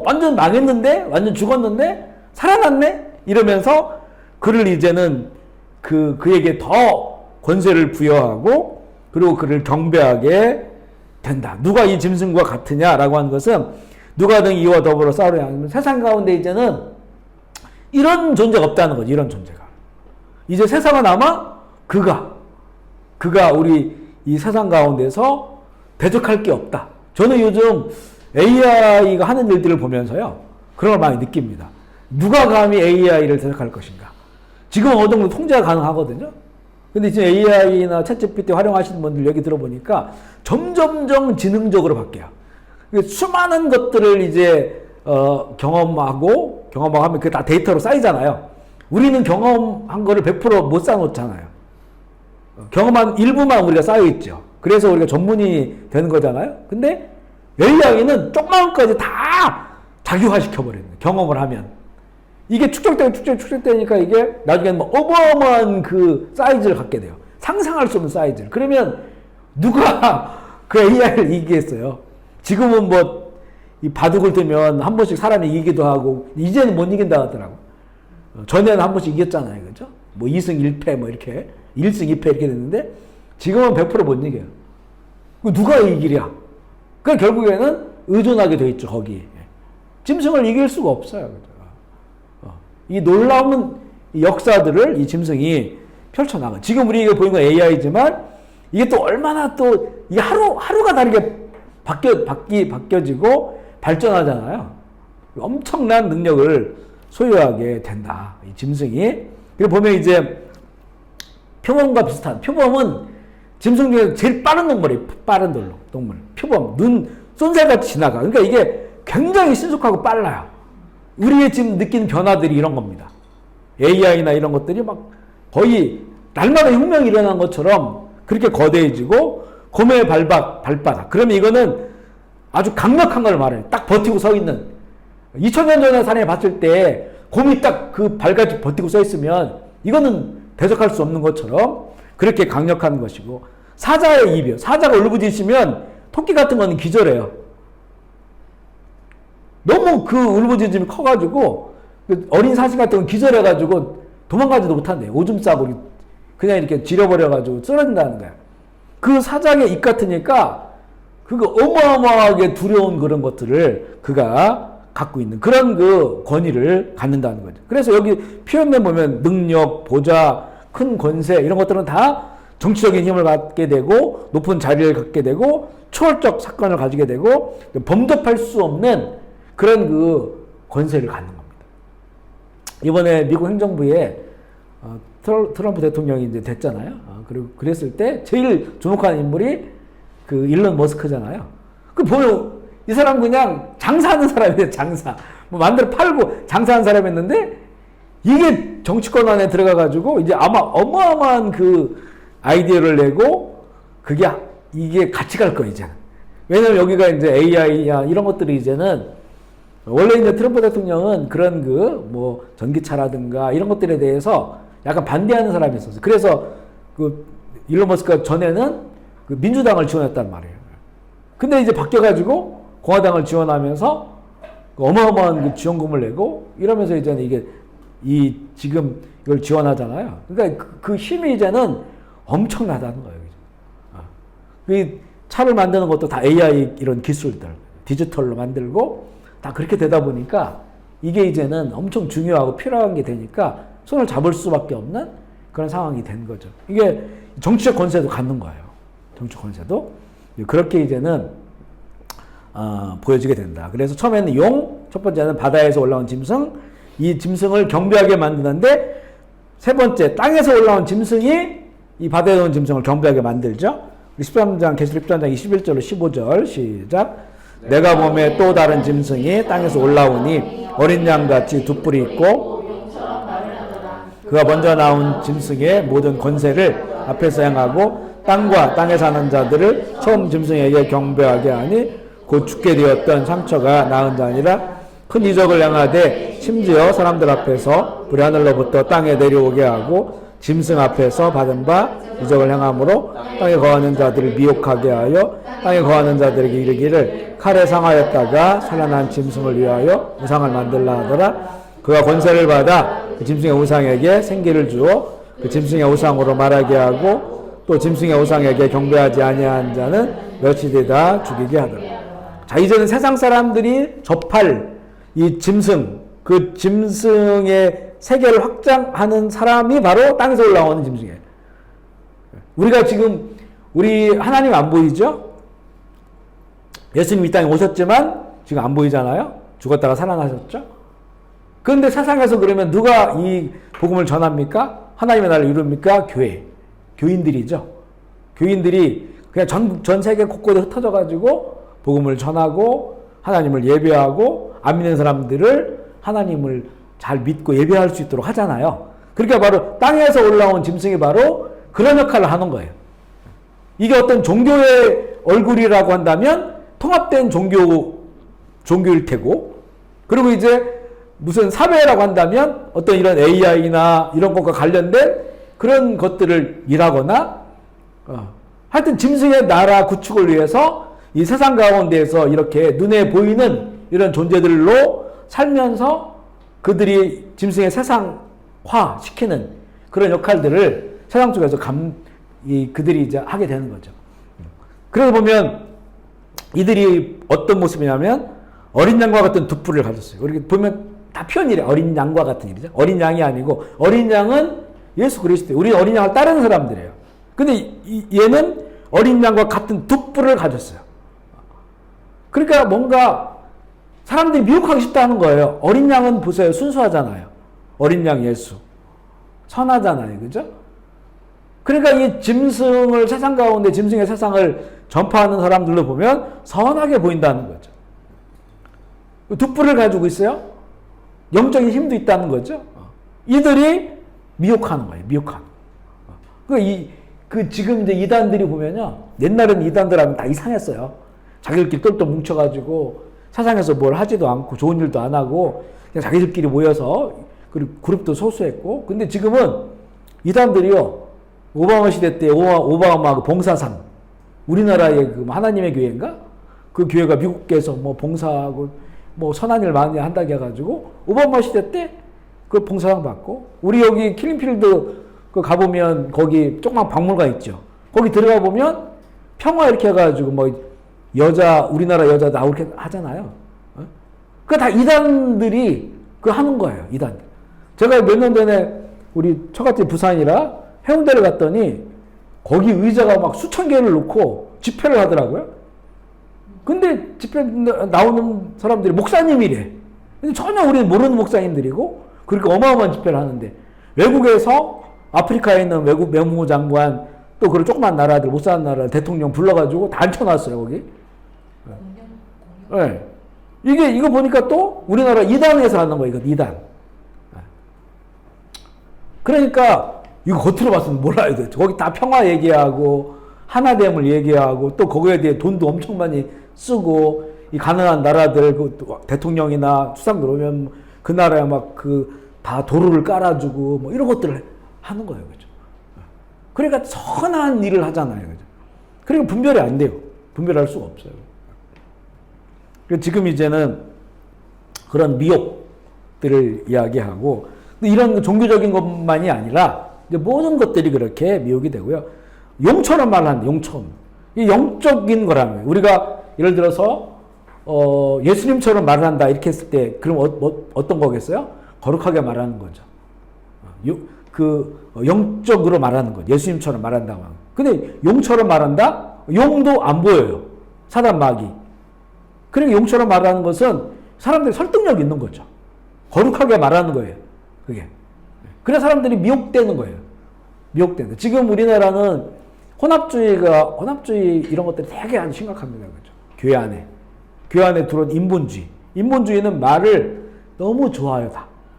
완전 망했는데? 완전 죽었는데? 살아났네? 이러면서 그를 이제는 그에게 더 권세를 부여하고 그리고 그를 경배하게 된다. 누가 이 짐승과 같으냐라고 하는 것은 누가 등 이와 더불어 싸우려 하면 세상 가운데 이제는 이런 존재가 없다는 거지. 이런 존재가. 이제 세상은 아마 그가 우리 이 세상 가운데서 대적할 게 없다. 저는 요즘 AI가 하는 일들을 보면서요. 그런 걸 많이 느낍니다. 누가 감히 AI를 대적할 것인가. 지금 어느 정도 통제가 가능하거든요. 근데 지금 AI나 챗GPT 활용하시는 분들 얘기 들어보니까 점점점 지능적으로 바뀌어요. 수많은 것들을 이제 경험하고 하면 그게 다 데이터로 쌓이잖아요. 우리는 경험한 거를 100% 못 쌓아놓잖아요. 경험한 일부만 우리가 쌓여있죠. 그래서 우리가 전문이 되는 거잖아요. 근데 AI는 조그마한 것까지 다 자기화시켜버리는 거예요. 경험을 하면. 이게 축적되니까 이게 나중에는 뭐 어마어마한 그 사이즈를 갖게 돼요. 상상할 수 없는 사이즈를. 그러면 누가 그 AI를 이기겠어요? 지금은 뭐 이 바둑을 두면 한 번씩 사람이 이기기도 하고 이제는 못 이긴다 하더라고. 전에는 한 번씩 이겼잖아요. 그죠? 뭐 2승 1패 뭐 이렇게 1승 2패 이렇게 됐는데 지금은 100% 못 이겨요. 누가 이기랴? 그 결국에는 의존하게 돼 있죠. 거기에. 짐승을 이길 수가 없어요. 이 놀라운 역사들을 이 짐승이 펼쳐나가. 지금 우리가 보이는 건 AI지만 이게 또 얼마나 또 이게 하루가 다르게 바뀌어지고 발전하잖아요. 엄청난 능력을 소유하게 된다. 이 짐승이. 그리고 보면 이제 표범과 비슷한, 표범은 짐승 중에 제일 빠른 동물이에요. 빠른 동물. 표범. 쏜살같이 지나가. 그러니까 이게 굉장히 신속하고 빨라요. 우리의 지금 느끼는 변화들이 이런 겁니다. AI나 이런 것들이 막 거의 날마다 혁명이 일어난 것처럼 그렇게 거대해지고 곰의 발바닥. 그러면 이거는 아주 강력한 걸 말해요. 딱 버티고 서 있는. 2000년 전에 사람이 봤을 때 곰이 딱 그 발같이 버티고 서 있으면 이거는 대적할 수 없는 것처럼 그렇게 강력한 것이고 사자의 입이요. 사자가 울부짖으면 토끼 같은 거는 기절해요. 너무 그 울부짖음이 커가지고 그 어린 사신 같은 건 기절해가지고 도망가지도 못한대요. 오줌 싸고 그냥 이렇게 지려버려가지고 쓰러진다는 거야. 그 사장의 입 같으니까 그거 어마어마하게 두려운 그런 것들을 그가 갖고 있는 그런 그 권위를 갖는다는 거죠. 그래서 여기 표현에 보면 능력, 보좌, 큰 권세 이런 것들은 다 정치적인 힘을 갖게 되고 높은 자리를 갖게 되고 초월적 사건을 가지게 되고 범접할 수 없는 그런 그 권세를 갖는 겁니다. 이번에 미국 행정부에 트럼프 대통령이 이제 됐잖아요. 그리고 그랬을 때 제일 주목하는 인물이 그 일론 머스크잖아요. 그 보면 이 사람 그냥 장사하는 사람이에요. 장사. 뭐 만들어 팔고 장사하는 사람이었는데 이게 정치권 안에 들어가가지고 이제 아마 어마어마한 그 아이디어를 내고 이게 같이 갈 거예요, 이제는. 왜냐면 여기가 이제 AI야 이런 것들이 이제는 원래 이제 트럼프 대통령은 그런 뭐 전기차라든가 이런 것들에 대해서 약간 반대하는 사람이 있었어요. 그래서 그 일론 머스크가 전에는 그 민주당을 지원했단 말이에요. 근데 이제 바뀌어가지고 공화당을 지원하면서 어마어마한 그 지원금을 내고 이러면서 이제는 이게 지금 이걸 지원하잖아요. 그러니까 그 힘이 이제는 엄청나다는 거예요. 그 차를 만드는 것도 다 AI 이런 기술들, 디지털로 만들고 다 그렇게 되다 보니까 이게 이제는 엄청 중요하고 필요한 게 되니까 손을 잡을 수밖에 없는 그런 상황이 된 거죠. 이게 정치적 권세도 갖는 거예요. 정치적 권세도. 그렇게 이제는 보여지게 된다. 그래서 처음에는 첫 번째는 바다에서 올라온 짐승, 이 짐승을 경배하게 만드는데 세 번째 땅에서 올라온 짐승이 이 바다에 온 짐승을 경배하게 만들죠. 13장 계시록 13장 21절로 15절 시작. 내가 보매 또 다른 짐승이 땅에서 올라오니 어린 양같이 두 뿔이 있고 그가 먼저 나온 짐승의 모든 권세를 앞에서 행하고 땅과 땅에 사는 자들을 처음 짐승에게 경배하게 하니 곧 죽게 되었던 상처가 나은 자 아니라 큰 이적을 행하되 심지어 사람들 앞에서 불이 하늘로부터 땅에 내려오게 하고 짐승 앞에서 받은 바 이적을 행함으로 땅에 거하는 자들을 미혹하게 하여 땅에 거하는 자들에게 이르기를 칼에 상하였다가 살아난 짐승을 위하여 우상을 만들라 하더라. 그가 권세를 받아 그 짐승의 우상에게 생기를 주어 그 짐승의 우상으로 말하게 하고 또 짐승의 우상에게 경배하지 아니한 자는 멸치되다 죽이게 하더라. 자, 이제는 세상 사람들이 접할 이 짐승, 그 짐승의 세계를 확장하는 사람이 바로 땅에서 올라오는 짐승이에요. 우리가 지금 우리 하나님 안 보이죠? 예수님 이 땅에 오셨지만 지금 안 보이잖아요. 죽었다가 살아나셨죠? 그런데 세상에서 그러면 누가 이 복음을 전합니까? 하나님의 나라를 이룹니까? 교인들이죠. 교인들이 그냥 전 세계 곳곳에 흩어져 가지고 복음을 전하고 하나님을 예배하고 안 믿는 사람들을 하나님을 잘 믿고 예배할 수 있도록 하잖아요. 그러니까 바로 땅에서 올라온 짐승이 바로 그런 역할을 하는 거예요. 이게 어떤 종교의 얼굴이라고 한다면 통합된 종교일 테고, 그리고 이제 무슨 사회라고 한다면 어떤 이런 AI나 이런 것과 관련된 그런 것들을 일하거나, 하여튼 짐승의 나라 구축을 위해서 이 세상 가운데에서 이렇게 눈에 보이는 이런 존재들로 살면서 그들이 짐승의 세상화 시키는 그런 역할들을 세상 속에서 그들이 이제 하게 되는 거죠. 그래서 보면 이들이 어떤 모습이냐면 어린 양과 같은 두 뿔을 가졌어요. 우리 보면 다 표현이래. 어린 양과 같은 일이죠. 어린 양이 아니고 어린 양은 예수 그리스도. 우리 어린 양을 따르는 사람들이에요. 근데 얘는 어린 양과 같은 두 뿔을 가졌어요. 그러니까 뭔가 사람들이 미혹하기 쉽다는 거예요. 어린 양은 보세요. 순수하잖아요. 어린 양 예수. 선하잖아요. 그죠? 그러니까 이 짐승을 세상 가운데 짐승의 세상을 전파하는 사람들로 보면 선하게 보인다는 거죠. 두 뿔을 가지고 있어요. 영적인 힘도 있다는 거죠. 이들이 미혹하는 거예요. 미혹하는 거. 지금 이제 이단들이 보면요. 옛날에는 이단들 하면 다 이상했어요. 자기들끼리 똘똘 뭉쳐가지고 세상에서 뭘 하지도 않고 좋은 일도 안 하고 그냥 자기들끼리 모여서 그리고 그룹도 소수했고. 근데 지금은 이단들이요. 오바마 시대 때 오바마 그 봉사상, 우리나라의 그 하나님의 교회인가? 그 교회가 미국에서 뭐 봉사하고 뭐 선한 일 많이 한다고 해가지고 오바마 시대 때 그 봉사상 받고 우리 여기 킬링필드 그 가보면 거기 조그만 박물관 있죠. 거기 들어가 보면 평화 이렇게 해가지고 뭐 여자 우리나라 여자 나오고 이렇게 하잖아요. 그 다 이단들이 그 하는 거예요. 이단. 제가 몇 년 전에 우리 처갓집 부산이라 해운대를 갔더니 거기 의자가 막 수천 개를 놓고 집회를 하더라고요. 근데 집회 나오는 사람들이 목사님이래. 근데 전혀 우리는 모르는 목사님들이고 그렇게 어마어마한 집회를 하는데 외국에서 아프리카에 있는 외국 외무부 장관 또 그런 조그만 나라들 못 사는 나라 대통령 불러가지고 다 앉혀놨어요 거기. 네. 이거 보니까 또 우리나라 이단에서 하는 거예요. 이거 이단. 그러니까 이거 겉으로 봤으면 몰라야 돼. 거기 다 평화 얘기하고 하나됨을 얘기하고 또 거기에 대해 돈도 엄청 많이 쓰고 이 가난한 나라들 그 대통령이나 수상들 오면 그 나라에 막 그 다 도로를 깔아주고 뭐 이런 것들을 하는 거예요. 그죠? 그러니까 선한 일을 하잖아요. 그죠? 그러니까 분별이 안 돼요. 분별할 수가 없어요. 지금 이제는 그런 미혹들을 이야기하고 이런 종교적인 것만이 아니라 이제 모든 것들이 그렇게 미혹이 되고요. 용처럼 말하는데 용처럼. 이 영적인 거라는 거예요. 우리가 예를 들어서 예수님처럼 말을 한다 이렇게 했을 때 그럼 어떤 거겠어요? 거룩하게 말하는 거죠. 영적으로 말하는 거죠. 예수님처럼 말한다고 하는. 근데 용처럼 말한다? 용도 안 보여요. 사단 마귀. 그러니까 용처럼 말하는 것은 사람들이 설득력 있는 거죠. 거룩하게 말하는 거예요. 그게. 그래서 사람들이 미혹되는 거예요. 미혹되는. 지금 우리나라는 혼합주의 이런 것들이 되게 아주 심각합니다. 그죠? 교회 안에 들어온 인본주의. 인본주의는 말을 너무 좋아요.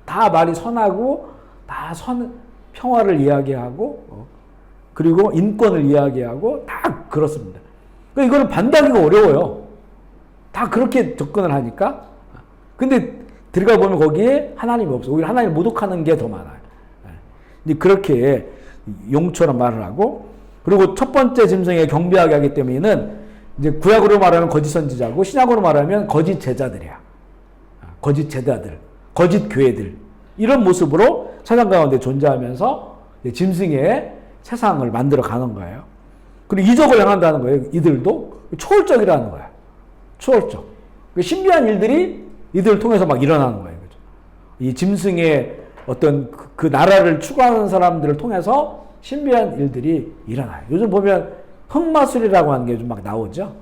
다 말이 선하고, 평화를 이야기하고, 그리고 인권을 이야기하고, 다 그렇습니다. 그러니까 이거를 반대하기가 어려워요. 다 그렇게 접근을 하니까. 근데 들어가 보면 거기에 하나님이 없어. 오히려 하나님을 모독하는 게 더 많아요. 이제 그렇게 용처럼 말을 하고, 그리고 첫 번째 짐승에 경배하게 하기 때문에는 이제 구약으로 말하면 거짓 선지자고 신약으로 말하면 거짓 제자들이야. 거짓 제자들, 거짓 교회들 이런 모습으로 세상 가운데 존재하면서 짐승의 세상을 만들어 가는 거예요. 그리고 이적을 행한다는 거예요. 이들도 초월적이라는 거야. 초월적. 신비한 일들이 이들을 통해서 막 일어나는 거예요. 그죠? 이 짐승의 어떤 그 나라를 추구하는 사람들을 통해서 신비한 일들이 일어나요. 요즘 보면 흑마술이라고 하는 게 좀 막 나오죠.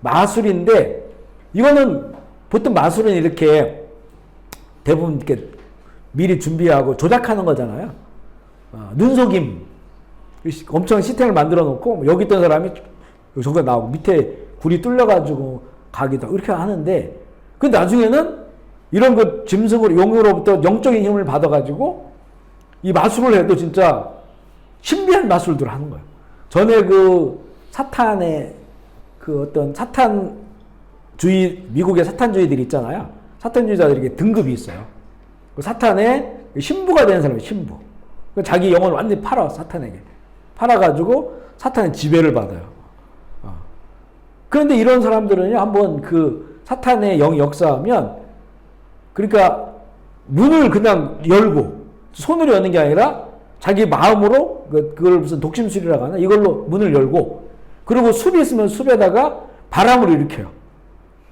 마술인데 이거는 보통 마술은 이렇게 대부분 이렇게 미리 준비하고 조작하는 거잖아요. 눈속임 엄청 시스템을 만들어 놓고 여기 있던 사람이 저거 나오고 밑에 굴이 뚫려가지고 가기도 이렇게 하는데 근데 나중에는 이런 그 짐승으로 용으로부터 영적인 힘을 받아가지고 이 마술을 해도 진짜 신비한 마술들을 하는 거예요. 전에 그 사탄의 그 어떤 사탄주의, 미국의 사탄주의들이 있잖아요. 사탄주의자들에게 등급이 있어요. 그 사탄의 신부가 되는 사람이 신부. 자기 영혼을 완전히 팔아, 사탄에게. 팔아가지고 사탄의 지배를 받아요. 그런데 이런 사람들은요, 한번 그 사탄의 영이 역사하면, 그러니까 문을 그냥 열고, 손으로 여는 게 아니라 자기 마음으로 그걸 무슨 독심술이라고 하나? 이걸로 문을 열고, 그리고 숲이 있으면 숲에다가 바람을 일으켜요.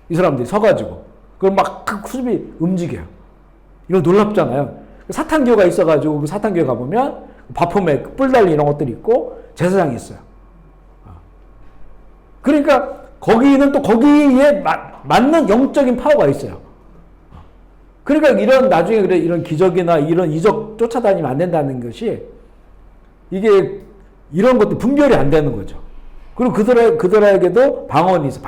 이 사람들이 서가지고. 그럼 막 그 숲이 움직여요. 이거 놀랍잖아요. 사탄교가 있어가지고 그 사탄교에 가보면 바품에 뿔 달린 이런 것들이 있고 제사장이 있어요. 그러니까 거기는 또 거기에 맞는 영적인 파워가 있어요. 그러니까 이런 나중에 이런 기적이나 이런 이적 쫓아다니면 안 된다는 것이 이게 이런 것도 분별이 안 되는 거죠. 그리고 그들에게도 방언이 있어,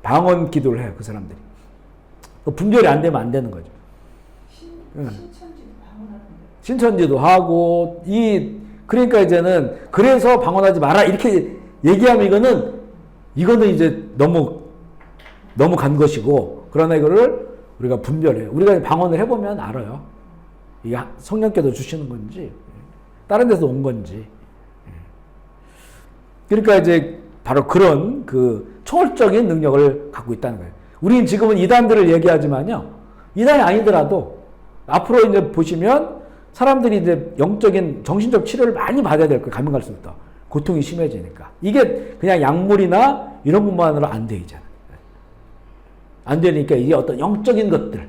방언 기도를 해요, 그 사람들이. 분별이 안 되면 안 되는 거죠. 신천지도 방언하는데. 신천지도 하고, 그러니까 이제는, 그래서 방언하지 마라, 이렇게 얘기하면 이거는 이제 너무 간 것이고, 그러나 이거를 우리가 분별해요. 우리가 방언을 해보면 알아요. 이게 성령께서 주시는 건지, 다른 데서 온 건지. 그러니까 이제 바로 그런 그 초월적인 능력을 갖고 있다는 거예요. 우리는 지금은 이단들을 얘기하지만요. 이단이 아니더라도 앞으로 이제 보시면 사람들이 이제 영적인 정신적 치료를 많이 받아야 될 거예요. 가면 갈수록 고통이 심해지니까. 이게 그냥 약물이나 이런 것만으로 안 되잖아요. 안 되니까 이게 어떤 영적인 것들,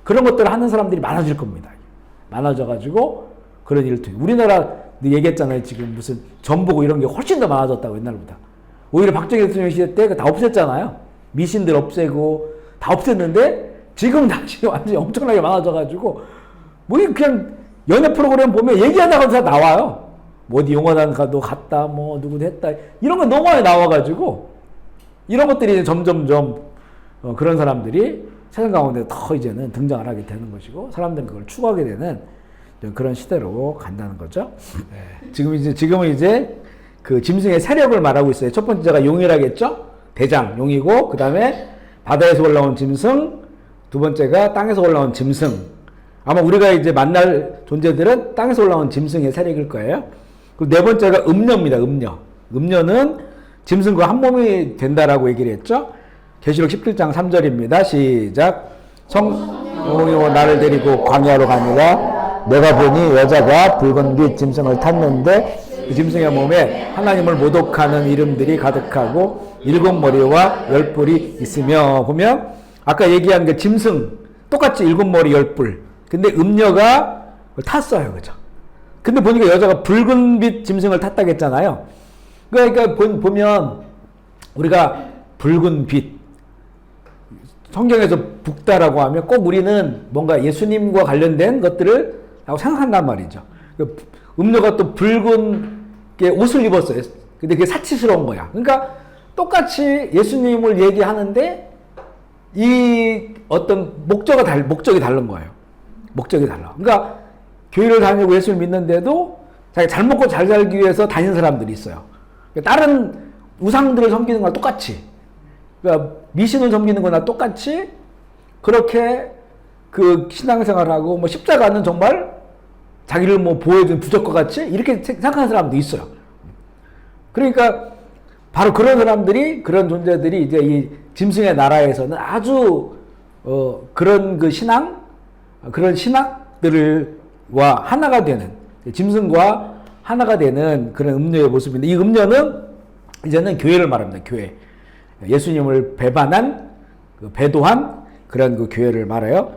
그런 것들을 하는 사람들이 많아질 겁니다. 많아져가지고 그런 일을 통해. 우리나라 얘기했잖아요. 지금 무슨 전보고 이런 게 훨씬 더 많아졌다고 옛날보다. 오히려 박정희 대통령 시대 때 다 없앴잖아요. 미신들 없애고 다 없앴는데 지금 다시 완전히 엄청나게 많아져가지고 뭐 그냥 연애 프로그램 보면 얘기하다가 다 나와요. 뭐 어디 용화단 가도 갔다 뭐 누구도 했다 이런 거 너무 많이 나와가지고 이런 것들이 이제 점점점 그런 사람들이 세상 가운데 더 이제는 등장을 하게 되는 것이고 사람들은 그걸 추구하게 되는 그런 시대로 간다는 거죠. 네. 지금은 이제 그 짐승의 세력을 말하고 있어요. 첫 번째가 용이라겠죠? 대장, 용이고, 그 다음에 바다에서 올라온 짐승, 두 번째가 땅에서 올라온 짐승. 아마 우리가 이제 만날 존재들은 땅에서 올라온 짐승의 세력일 거예요. 그리고 네 번째가 음녀입니다. 음녀. 음녀는 짐승과 한 몸이 된다라고 얘기를 했죠. 계시록 17장 3절입니다. 시작. 성령이 나를 데리고 광야로 가니라. 내가 보니 여자가 붉은 빛 짐승을 탔는데 그 짐승의 몸에 하나님을 모독하는 이름들이 가득하고 7머리와 10뿔이 있으며. 보면 아까 얘기한 그 짐승 똑같이 7머리 10뿔. 근데 음녀가 탔어요. 그죠? 근데 보니까 여자가 붉은 빛 짐승을 탔다고 했잖아요. 그러니까 보면 우리가 붉은 빛, 성경에서 붉다라고 하면 꼭 우리는 뭔가 예수님과 관련된 것들을 라고 생각한단 말이죠. 음녀가 또 붉은 게 옷을 입었어요. 근데 그게 사치스러운 거야. 그러니까 똑같이 예수님을 얘기하는데 이 어떤 목적이 다른 거예요. 목적이 달라. 그러니까 교회를 다니고 예수를 믿는데도 자기 잘 먹고 잘 살기 위해서 다니는 사람들이 있어요. 다른 우상들을 섬기는 거랑 똑같이, 그러니까 미신을 섬기는 거나 똑같이 그렇게 그 신앙생활하고 뭐 십자가는 정말 자기를 뭐 보호해준 부적과 같이 이렇게 생각하는 사람도 있어요. 그러니까 바로 그런 사람들이, 그런 존재들이 이제 이 짐승의 나라에서는 아주 그런 그 신앙, 그런 신학들과 하나가 되는, 짐승과 하나가 되는 그런 음녀의 모습인데, 이 음녀는 이제는 교회를 말합니다. 교회. 예수님을 배반한, 배도한 그런 그 교회를 말해요.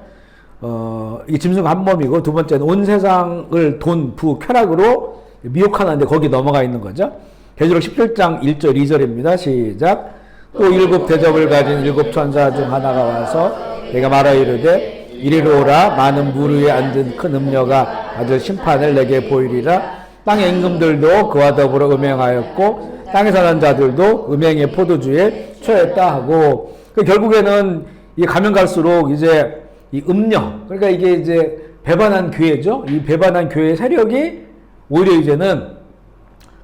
이 짐승 한 몸이고, 두 번째는 온 세상을 돈, 부, 쾌락으로 미혹하는데 거기 넘어가 있는 거죠. 계시록 17장 1절 2절입니다. 시작. 또 7 대접을 가진 7 천사 중 하나가 와서 내가 말하 이르되 이리로 오라. 많은 물 위에 앉은 큰 음녀가 받을 심판을 내게 보이리라. 땅의 임금들도 그와 더불어 음행하였고 땅에 사는 자들도 음행의 포도주에 취했다 하고, 결국에는 이 가면 갈수록 이제 이 음녀, 그러니까 이게 이제 배반한 교회죠. 이 배반한 교회의 세력이 오히려 이제는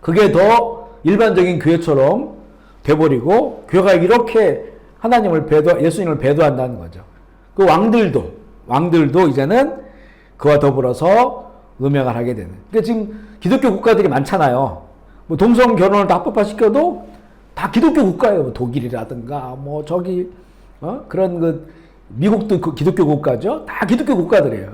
그게 더 일반적인 교회처럼 돼버리고, 교회가 이렇게 하나님을 예수님을 배도한다는 거죠. 그 왕들도 이제는 그와 더불어서 음행을 하게 되는. 그러니까 지금 기독교 국가들이 많잖아요. 뭐 동성 결혼을 다 합법화시켜도 다 기독교 국가예요. 뭐 독일이라든가 뭐 저기 그런 그 미국도 그 기독교 국가죠. 다 기독교 국가들이에요.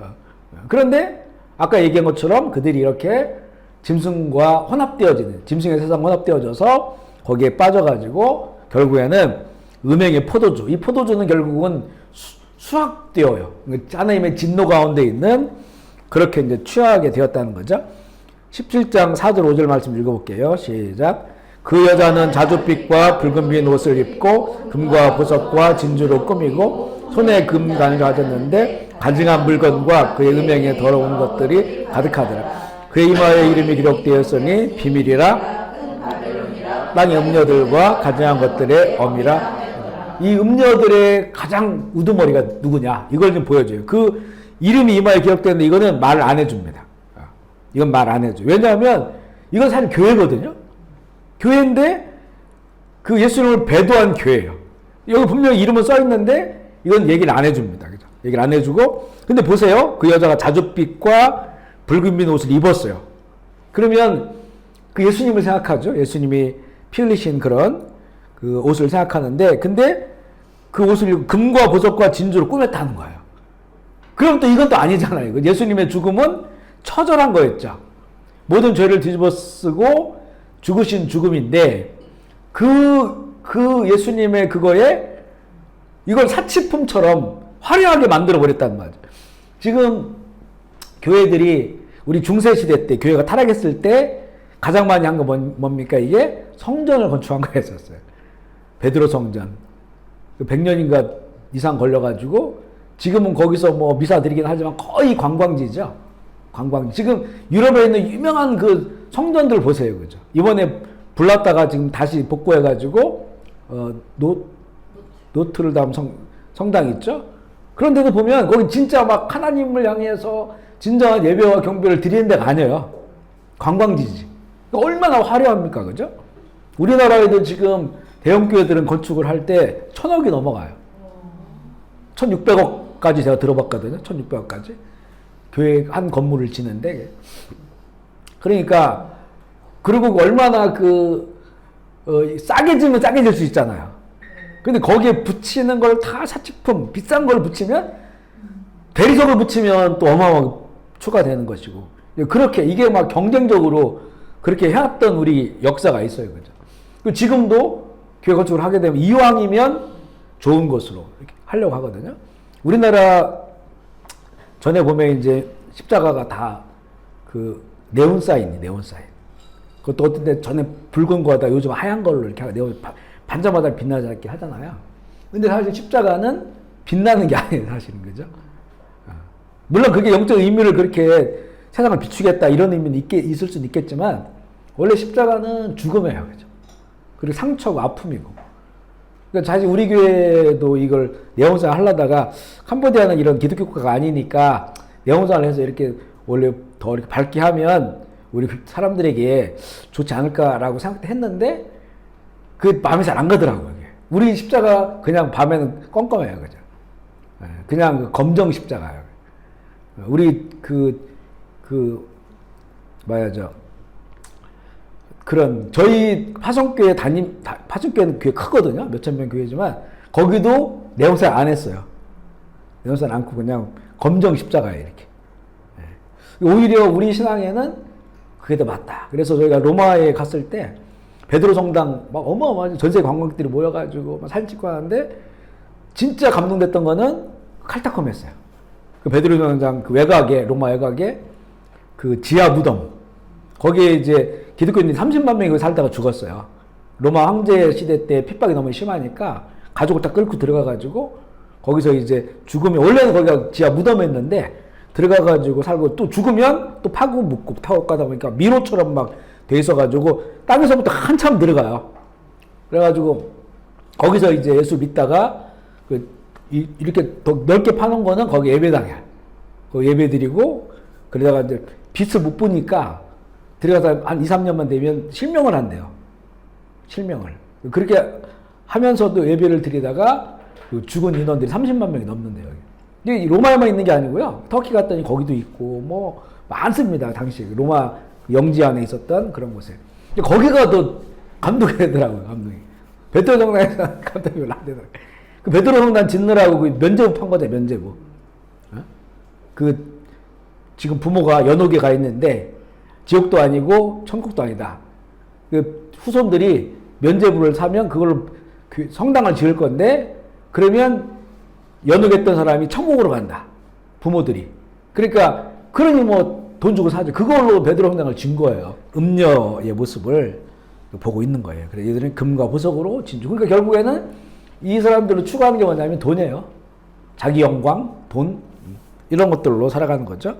그런데 아까 얘기한 것처럼 그들이 이렇게 짐승과 혼합되어지는, 짐승의 세상 혼합되어져서 거기에 빠져가지고 결국에는 음행의 포도주, 이 포도주는 결국은 수확되어요. 하나님의 진노 가운데 있는, 그렇게 이제 취하게 되었다는 거죠. 17장 4절 5절 말씀 읽어볼게요. 시작. 그 여자는 자줏빛과 붉은 빛 옷을 입고 금과 보석과 진주로 꾸미고 손에 금관을 가졌는데 가증한 물건과 그의 음행에 더러운 것들이 가득하더라. 그의 이마에 이름이 기록되었으니 비밀이라 땅의 음녀들과 가증한 것들의 엄이라. 이 음녀들의 가장 우두머리가 누구냐, 이걸 좀 보여줘요. 그 이름이 이마에 기록되는데 이거는 말 안 해줍니다. 이건 말 안 해줘. 왜냐하면 이건 사실 교회거든요. 교회인데 그 예수님을 배도한 교회예요. 여기 분명히 이름은 써 있는데 이건 얘기를 안 해줍니다. 그죠? 얘기를 안 해주고, 근데 보세요. 그 여자가 자줏빛과 붉은 빛 옷을 입었어요. 그러면 그 예수님을 생각하죠. 예수님이 피 흘리신 그런 그 옷을 생각하는데, 근데 그 옷을 금과 보석과 진주로 꾸몄다는 거예요. 그럼 또 이건 또 아니잖아요. 예수님의 죽음은 처절한 거였죠. 모든 죄를 뒤집어 쓰고 죽으신 죽음인데 그 예수님의 그거에 이걸 사치품처럼 화려하게 만들어 버렸단 말이죠. 지금 교회들이 우리 중세시대 때 교회가 타락했을 때 가장 많이 한 거 뭡니까? 이게 성전을 건축한 거였었어요. 베드로 성전. 100년인가 이상 걸려가지고 지금은 거기서 뭐 미사 드리긴 하지만 거의 관광지죠. 관광지. 지금 유럽에 있는 유명한 그 성전들 보세요. 그죠? 이번에 불났다가 지금 다시 복구해가지고, 노트르담 성당 있죠? 그런데도 보면 거기 진짜 막 하나님을 향해서 진정한 예배와 경배를 드리는 데가 아니에요. 관광지지. 그러니까 얼마나 화려합니까? 그죠? 우리나라에도 지금 대형교회들은 건축을 할 때 1,000억이 넘어가요. 1,600억까지 제가 들어봤거든요. 1,600억까지. 교회 한 건물을 짓는데. 그러니까, 그리고 얼마나 싸게 지면 싸게 질 수 있잖아요. 근데 거기에 붙이는 걸 다 사치품, 비싼 걸 붙이면, 대리석을 붙이면 또 어마어마하게 추가되는 것이고. 그렇게, 이게 막 경쟁적으로 그렇게 해왔던 우리 역사가 있어요. 그죠? 지금도 교회 건축을 하게 되면 이왕이면 좋은 것으로 이렇게 하려고 하거든요. 우리나라 전에 보면 이제 십자가가 다 네온 사인. 그것도 어떤 데 전에 붉은 거다 요즘 하얀 걸로 이렇게 네온 반자마다 빛나지 하잖아요. 근데 사실 십자가는 빛나는 게 아니에요, 사실은. 그죠? 물론 그게 영적 의미를 그렇게 세상을 비추겠다 이런 의미는 있을 수는 있겠지만 원래 십자가는 죽음이에요. 그죠? 그리고 상처고 아픔이고. 그러니까 사실 우리 교회도 이걸 네온사인 하려다가 캄보디아는 이런 기독교 국가가 아니니까 네온사인을 해서 이렇게 원래 더 이렇게 밝게 하면 우리 사람들에게 좋지 않을까라고 생각했는데 그 마음이 잘 안 가더라고요. 우리 십자가 그냥 밤에는 껌껌해요. 그죠? 그냥 검정 십자가예요. 우리 뭐야죠. 그런 저희 파송교회 파송교회는 교회 크거든요. 몇천 명 교회지만 거기도 네온사인 안 했어요. 네온사인 않고 그냥 검정 십자가예요. 이렇게. 오히려 우리 신앙에는 그게 더 맞다. 그래서 저희가 로마에 갔을 때 베드로 성당 막 어마어마하게 전세 관광객들이 모여가지고 막 사진 찍고 하는데 진짜 감동됐던 거는 칼타콤이었어요. 그 베드로 성당 그 외곽에 로마 외곽에 그 지하 무덤 거기에 이제 기독교인들이 30만 명이 살다가 죽었어요. 로마 황제 시대 때 핍박이 너무 심하니까 가족을 다 끌고 들어가가지고 거기서 이제 죽으면 원래는 거기가 지하 무덤이었는데 들어가가지고 살고 또 죽으면 또 파고 묻고 타고 가다 보니까 미로처럼 막 돼 있어가지고 땅에서부터 한참 들어가요. 그래가지고 거기서 이제 예수 믿다가 이렇게 더 넓게 파놓은 거는 거기 예배당이야. 거기 예배 드리고 그러다가 이제 빛을 못 보니까 들어가서 한 2, 3년만 되면 실명을 한대요. 실명을. 그렇게 하면서도 예배를 드리다가 죽은 인원들이 30만 명이 넘는데요. 이게 로마에만 있는 게 아니고요. 터키 갔더니 거기도 있고 뭐 많습니다. 당시 로마 영지 안에 있었던 그런 곳에. 거기가 더 감동이 되더라고요. 감동이. 베드로 성당에서 감동이 별로 안 되더라고요. 그 베드로 성당 짓느라고 그 면제부 판 거죠. 면제부. 지금 부모가 연옥에 가 있는데 지옥도 아니고 천국도 아니다. 그 후손들이 면제부를 사면 그걸로 성당을 지을 건데 그러면 연옥했던 사람이 천국으로 간다. 부모들이. 그러니까 그러니 뭐 돈 주고 사죠. 그걸로 베드로 성당을 진 거예요. 음녀의 모습을 보고 있는 거예요. 그래서 얘들은 금과 보석으로 진주. 그러니까 결국에는 이 사람들을 추구하는 게 뭐냐면 돈이에요. 자기 영광, 돈 이런 것들로 살아가는 거죠.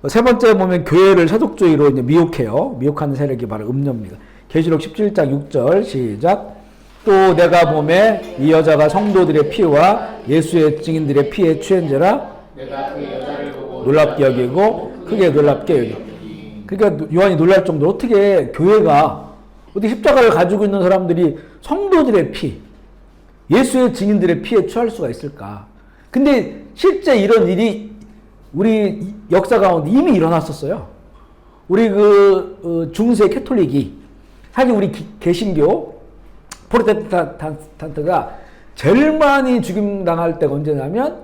세 번째 보면 교회를 세속주의로 이제 미혹해요. 미혹하는 세력이 바로 음녀입니다. 계시록 17장 6절 시작. 또 내가 보매 이 여자가 성도들의 피와 예수의 증인들의 피에 취한지라 내가 그 여자를 보고 놀랍게 여기고 크게 놀랍게 여기고. 그러니까 요한이 놀랄 정도로 어떻게 교회가 어떻게 십자가를 가지고 있는 사람들이 성도들의 피, 예수의 증인들의 피에 취할 수가 있을까? 근데 실제 이런 일이 우리 역사 가운데 이미 일어났었어요. 우리 중세 캐톨릭이 사실 우리 개신교 프로테스탄트가 제일 많이 죽임 당할 때가 언제냐면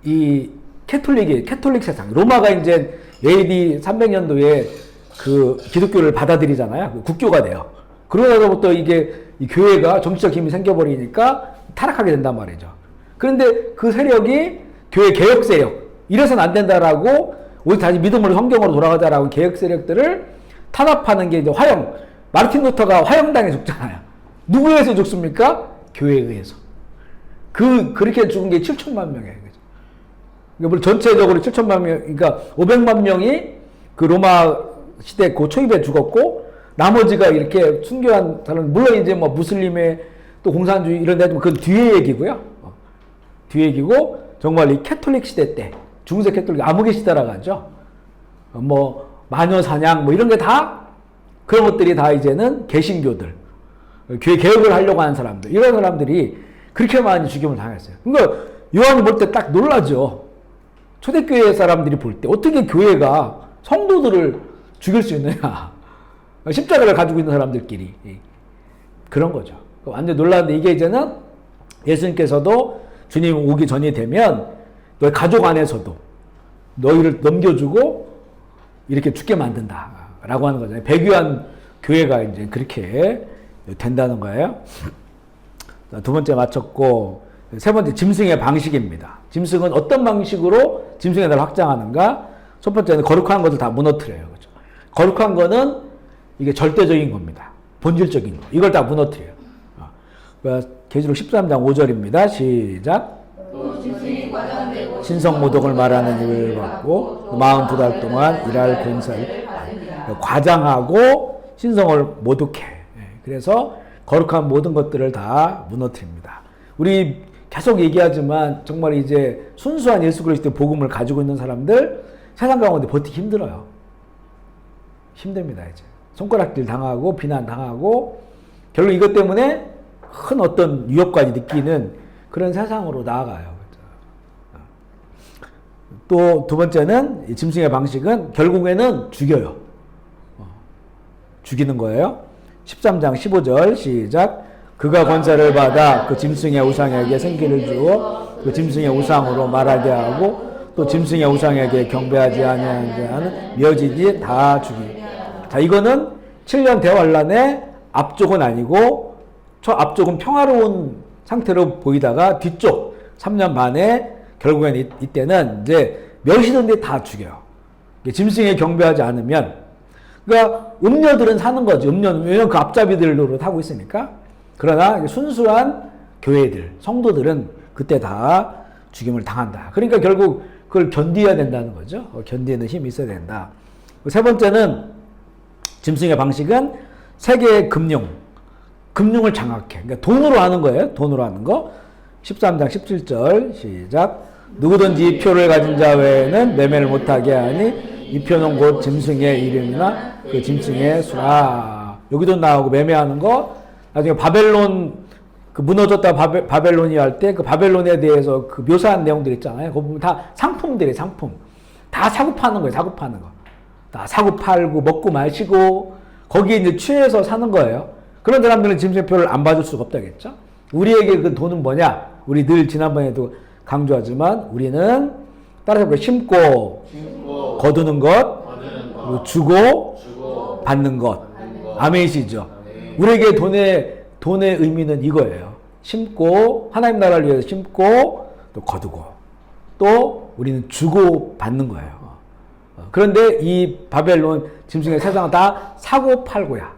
이 캐톨릭 세상, 로마가 이제 AD 300년도에 그 기독교를 받아들이잖아요. 그 국교가 돼요. 그러다가부터 이게 이 교회가 정치적 힘이 생겨버리니까 타락하게 된단 말이죠. 그런데 그 세력이 교회 개혁 세력, 이래서는 안 된다라고 우리 다시 믿음으로 성경으로 돌아가자라고 개혁 세력들을 탄압하는 게 이제 화형. 마르틴 루터가 화형당해 죽잖아요. 누구에 의해서 죽습니까? 교회에 의해서. 그렇게 죽은 게 7천만 명이에요. 그러니까 전체적으로 7천만 명, 그러니까 500만 명이 그 로마 시대 그 초입에 죽었고, 나머지가 이렇게 순교한 사람, 물론 이제 뭐 무슬림의 또 공산주의 이런 데도 그건 뒤에 얘기고요. 뒤에 얘기고, 정말 이 캐톨릭 시대 때, 중세 캐톨릭 암흑의 시대라고 하죠. 뭐, 마녀 사냥, 뭐 이런 게 다, 그런 것들이 다 이제는 개신교들, 교회 개혁을 하려고 하는 사람들, 이런 사람들이 그렇게 많이 죽임을 당했어요. 그러니까 요한이 볼 때 딱 놀라죠. 초대교회 사람들이 볼 때 어떻게 교회가 성도들을 죽일 수 있느냐. 십자가를 가지고 있는 사람들끼리. 그런 거죠. 완전 놀랐는데 이게 이제는 예수님께서도 주님 오기 전이 되면 너희 가족 안에서도 너희를 넘겨주고 이렇게 죽게 만든다. 라고 하는 거잖아요. 백유한 교회가 이제 그렇게 된다는 거예요. 두 번째 마쳤고, 세 번째 짐승의 방식입니다. 짐승은 어떤 방식으로 짐승의 나라를 확장하는가? 첫 번째는 거룩한 것을 다 무너뜨려요. 그렇죠? 거룩한 거는 이게 절대적인 겁니다. 본질적인 거. 이걸 다 무너뜨려요. 계시록 13장 5절입니다. 시작. 또 짐승이 과장되고 신성 모독을 말하는 입을 받고 42달 동안 일할 권세를 과장하고 신성을 모독해. 그래서 거룩한 모든 것들을 다 무너뜨립니다. 우리 계속 얘기하지만 정말 이제 순수한 예수 그리스도의 복음을 가지고 있는 사람들 세상 가운데 버티기 힘들어요. 힘듭니다. 이제 손가락질 당하고 비난 당하고 결국 이것 때문에 큰 어떤 위협까지 느끼는 그런 세상으로 나아가요. 또 두 번째는 짐승의 방식은 결국에는 죽여요. 죽이는 거예요. 13장 15절 시작. 그가 권세를 받아 그 짐승의 우상에게 생기를 주어 그 짐승의 우상으로 말하게 하고 또 짐승의 우상에게 경배하지 아니하게 하는 묘지지 다 죽이. 자, 이거는 7년 대환란의 앞쪽은 아니고 저 앞쪽은 평화로운 상태로 보이다가 뒤쪽 3년 반에 결국엔 이때는 이제 멸시든지 다 죽여요. 짐승에 경배하지 않으면, 그러니까 음녀들은 사는 거지. 왜냐면 그 앞잡이들로 타고 있으니까. 그러나 순수한 교회들, 성도들은 그때 다 죽임을 당한다. 그러니까 결국 그걸 견디어야 된다는 거죠. 견디는 힘이 있어야 된다. 세 번째는 짐승의 방식은 세계의 금융을 장악해. 그러니까 돈으로 하는 거예요. 돈으로 하는 거. 13장 17절 시작. 누구든지 이 표를 가진 자 외에는 매매를 못하게 하니 이 표는 곧 짐승의 이름이나 그 짐승의 수라. 여기도 나오고 매매하는 거. 나중에 바벨론 그 무너졌다 바벨론이 할 때 그 바벨론에 대해서 그 묘사한 내용들 있잖아요. 그거 보면 다 상품들이 상품. 다 사고 파는 거예요. 사고 파는 거. 다 사고 팔고 먹고 마시고 거기에 이제 취해서 사는 거예요. 그런 사람들은 짐승표를 안 받을 수가 없다겠죠. 우리에게 그 돈은 뭐냐? 우리 늘 지난번에도 강조하지만 우리는 따라서 심고 거두는 것, 주고 받는 것. 아멘이시죠. 우리에게 돈의 의미는 이거예요. 심고 하나님 나라를 위해서 심고 또 거두고 또 우리는 주고 받는 거예요. 그런데 이 바벨론 짐승의 세상은 다 사고 팔고야.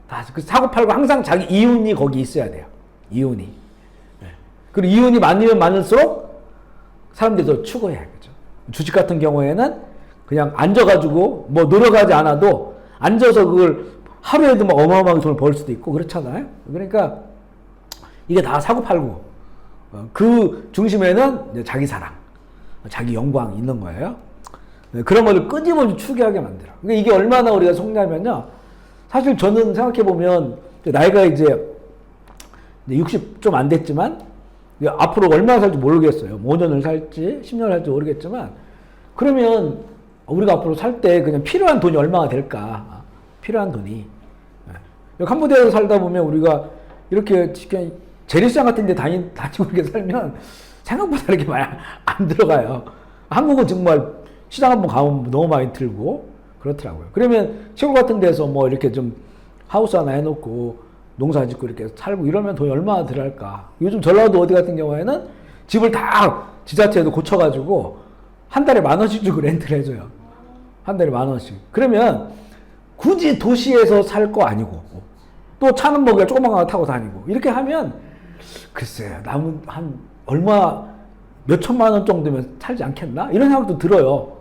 다 그 사고 팔고 항상 자기 이윤이 거기 있어야 돼요. 이윤이. 그리고 이윤이 많으면 많을수록 사람들이 더 추구해. 그죠? 주식 같은 경우에는 그냥 앉아가지고 뭐 노력하지 않아도 앉아서 그걸 하루에도 막 어마어마하게 돈을 벌 수도 있고 그렇잖아요. 그러니까 이게 다 사고 팔고 그 중심에는 이제 자기 사랑, 자기 영광이 있는 거예요. 그런 것을 끊임없이 추구하게 만들어. 그러니까 이게 얼마나 우리가 속냐면요. 사실 저는 생각해보면 나이가 이제 60 좀 안 됐지만 앞으로 얼마나 살지 모르겠어요. 5년을 살지 10년을 살지 모르겠지만 그러면 우리가 앞으로 살 때 그냥 필요한 돈이 얼마나 될까. 필요한 돈이. 캄보디아에서 살다 보면 우리가 이렇게 재래시장 같은 데 다니고 이렇게 살면 생각보다 이렇게 많이 안 들어가요. 한국은 정말 시장 한번 가면 너무 많이 들고 그렇더라고요. 그러면 시골 같은 데서 뭐 이렇게 좀 하우스 하나 해놓고 농사 짓고 이렇게 살고 이러면 돈이 얼마나 들어갈까. 요즘 전라도 어디 같은 경우에는 집을 다 지자체에도 고쳐가지고 한 달에 10,000원씩 주고 렌트를 해줘요. 한 달에 10,000원씩. 그러면 굳이 도시에서 살 거 아니고 또 차는 뭐 그냥 조그만 거 타고 다니고 이렇게 하면 글쎄요, 남은 한 얼마 몇 천만 원 정도면 살지 않겠나? 이런 생각도 들어요.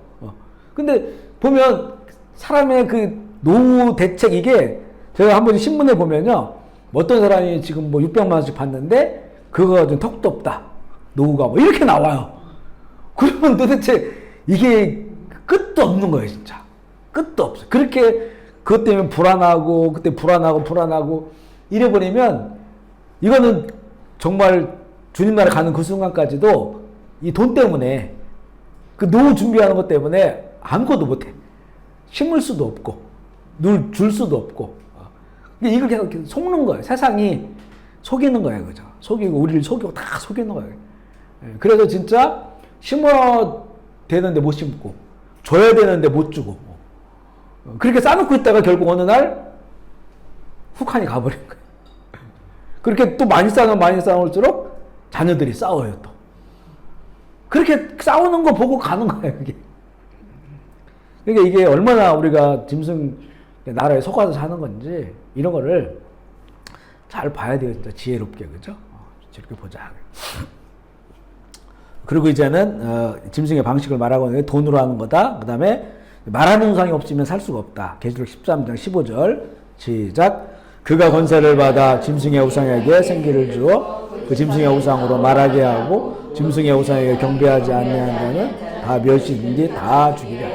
근데 보면 사람의 그 노후 대책 이게 제가 한번 신문에 보면요. 어떤 사람이 지금 뭐 600만 원씩 받는데 그거가 좀 턱도 없다. 노후가 뭐 이렇게 나와요. 그러면 도대체 이게 끝도 없는 거예요, 진짜. 끝도 없어요. 그렇게 그것 때문에 불안하고 그때 불안하고 이래버리면 이거는 정말 주님 나라 가는 그 순간까지도 이 돈 때문에 그 노후 준비하는 것 때문에 아무것도 못해. 심을 수도 없고 누를 줄 수도 없고 이걸 계속 속는 거예요. 세상이 속이는 거예요, 그죠? 속이고 우리를 속이고 다 속이는 거예요. 그래서 진짜 심어야 되는데 못 심고 줘야 되는데 못 주고 그렇게 싸놓고 있다가 결국 어느 날 훅하니 가버린 거예요. 그렇게 또 많이 쌓을수록 자녀들이 싸워요 또. 그렇게 싸우는 거 보고 가는 거예요 그게. 그러니까 이게 얼마나 우리가 짐승 나라에 속아서 사는 건지 이런 거를 잘 봐야 돼요. 진짜 지혜롭게, 그죠? 저렇게 보자. 그리고 이제는 짐승의 방식을 말하고 있는 게 돈으로 하는 거다. 그 다음에 말하는 우상이 없으면 살 수가 없다. 계시록 13장 15절 시작. 그가 권세를 받아 짐승의 우상에게 생기를 주어 그 짐승의 우상으로 말하게 하고 짐승의 우상에게 경배하지 않는 자는 다 멸시든지 다 죽이라.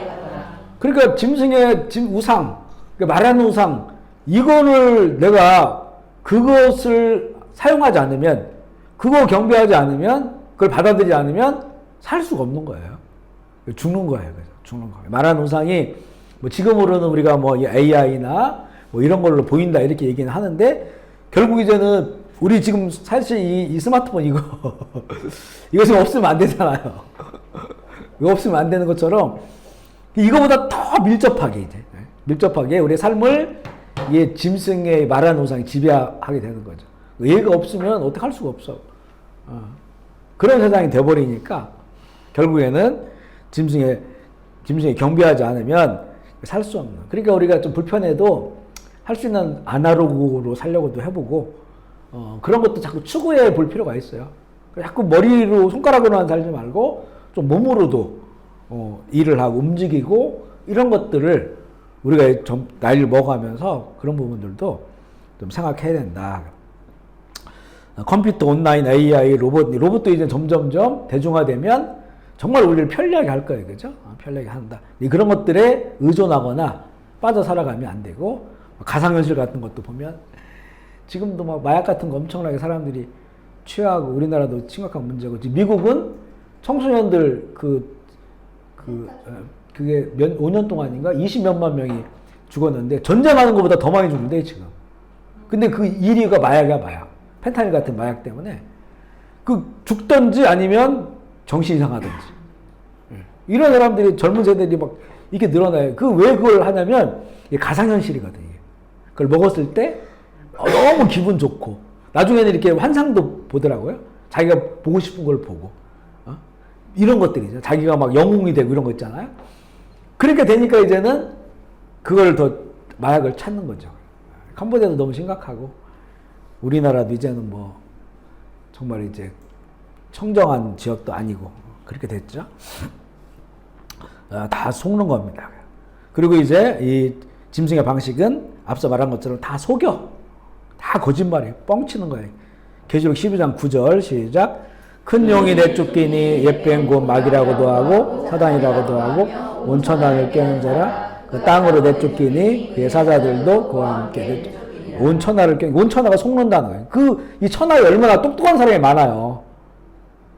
그러니까 짐승의 우상, 말하는 우상, 이거를 내가 그것을 사용하지 않으면, 그거 경배하지 않으면, 그걸 받아들이지 않으면 살 수가 없는 거예요. 죽는 거예요. 그래서 죽는 거예요. 말하는 우상이 뭐 지금으로는 우리가 뭐 AI나 뭐 이런 걸로 보인다 이렇게 얘기는 하는데 결국 이제는 우리 지금 사실 이 스마트폰 이거 지금 없으면 안 되잖아요. 이거 없으면 안 되는 것처럼 이거보다 더 밀접하게 우리의 삶을 이 짐승의 말하는 우상이 지배하게 되는 거죠. 얘가 없으면 어떻게 할 수가 없어. 그런 세상이 돼버리니까 결국에는 짐승에 경배하지 않으면 살 수 없는. 그러니까 우리가 좀 불편해도 할 수 있는 아날로그로 살려고도 해보고 그런 것도 자꾸 추구해 볼 필요가 있어요. 자꾸 머리로 손가락으로만 살지 말고 좀 몸으로도 일을 하고 움직이고 이런 것들을 우리가 좀 나이를 먹어가면서 그런 부분들도 좀 생각해야 된다. 컴퓨터, 온라인, AI, 로봇도 이제 점점점 대중화되면 정말 우리를 편리하게 할 거예요. 그죠? 편리하게 한다. 그런 것들에 의존하거나 빠져 살아가면 안 되고, 가상현실 같은 것도 보면 지금도 막 마약 같은 거 엄청나게 사람들이 취하고 우리나라도 심각한 문제고, 미국은 청소년들 그게 5년 동안인가 20몇만 명이 죽었는데 전쟁하는 것보다 더 많이 죽는데 지금. 근데 그 1위가 마약이야, 마약. 펜타닐 같은 마약 때문에 죽든지 아니면 정신 이상하든지 이런 사람들이 젊은 세대들이 막 이렇게 늘어나요. 왜 그걸 하냐면 이게 가상현실이거든요. 그걸 먹었을 때 너무 기분 좋고 나중에는 이렇게 환상도 보더라고요. 자기가 보고 싶은 걸 보고 이런 것들이죠. 자기가 막 영웅이 되고 이런 거 있잖아요. 그렇게 되니까 이제는 그걸 더 마약을 찾는 거죠. 캄보디아도 너무 심각하고 우리나라도 이제는 뭐 정말 이제 청정한 지역도 아니고 그렇게 됐죠. 다 속는 겁니다. 그리고 이제 이 짐승의 방식은 앞서 말한 것처럼 다 속여. 다 거짓말이에요. 뻥치는 거예요. 계시록 12장 9절 시작. 큰 용이 내쫓기니 옛뱀 곧 마귀라고도 하고 사단이라고도 하고 온 천하를 깨는 자라 그 땅으로 내쫓기니 그의 사자들도 그와 함께 내쫓. 온 천하를 깨. 온 천하가 속는다는 거예요. 이 천하에 얼마나 똑똑한 사람이 많아요.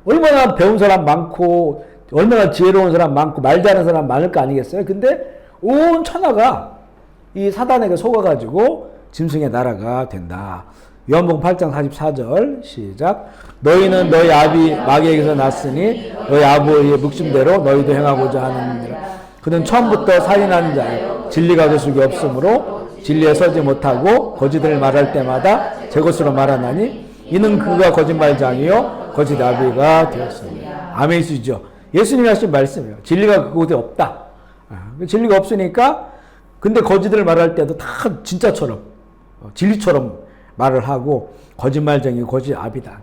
얼마나 배운 사람 많고 얼마나 지혜로운 사람 많고 말 잘하는 사람 많을 거 아니겠어요? 근데 온 천하가 이 사단에게 속아가지고 짐승의 나라가 된다. 요한복음 8장 44절 시작. 너희는 너희 아비 마귀에게서 났으니 너희 아버지의 묵심대로 너희도 행하고자 하느니라. 그는 처음부터 살인한 자요 진리가 그 속에 없으므로 진리에 서지 못하고 거짓을 말할 때마다 제 것으로 말하나니 이는 그가 거짓말장이요 거짓 아비가 되었습니다. 아멘이시죠. 예수님이 하신 말씀이에요. 진리가 그곳에 없다. 진리가 없으니까 근데 거짓을 말할 때도 다 진짜처럼 진리처럼 말을 하고 거짓말쟁이 거짓 아비다.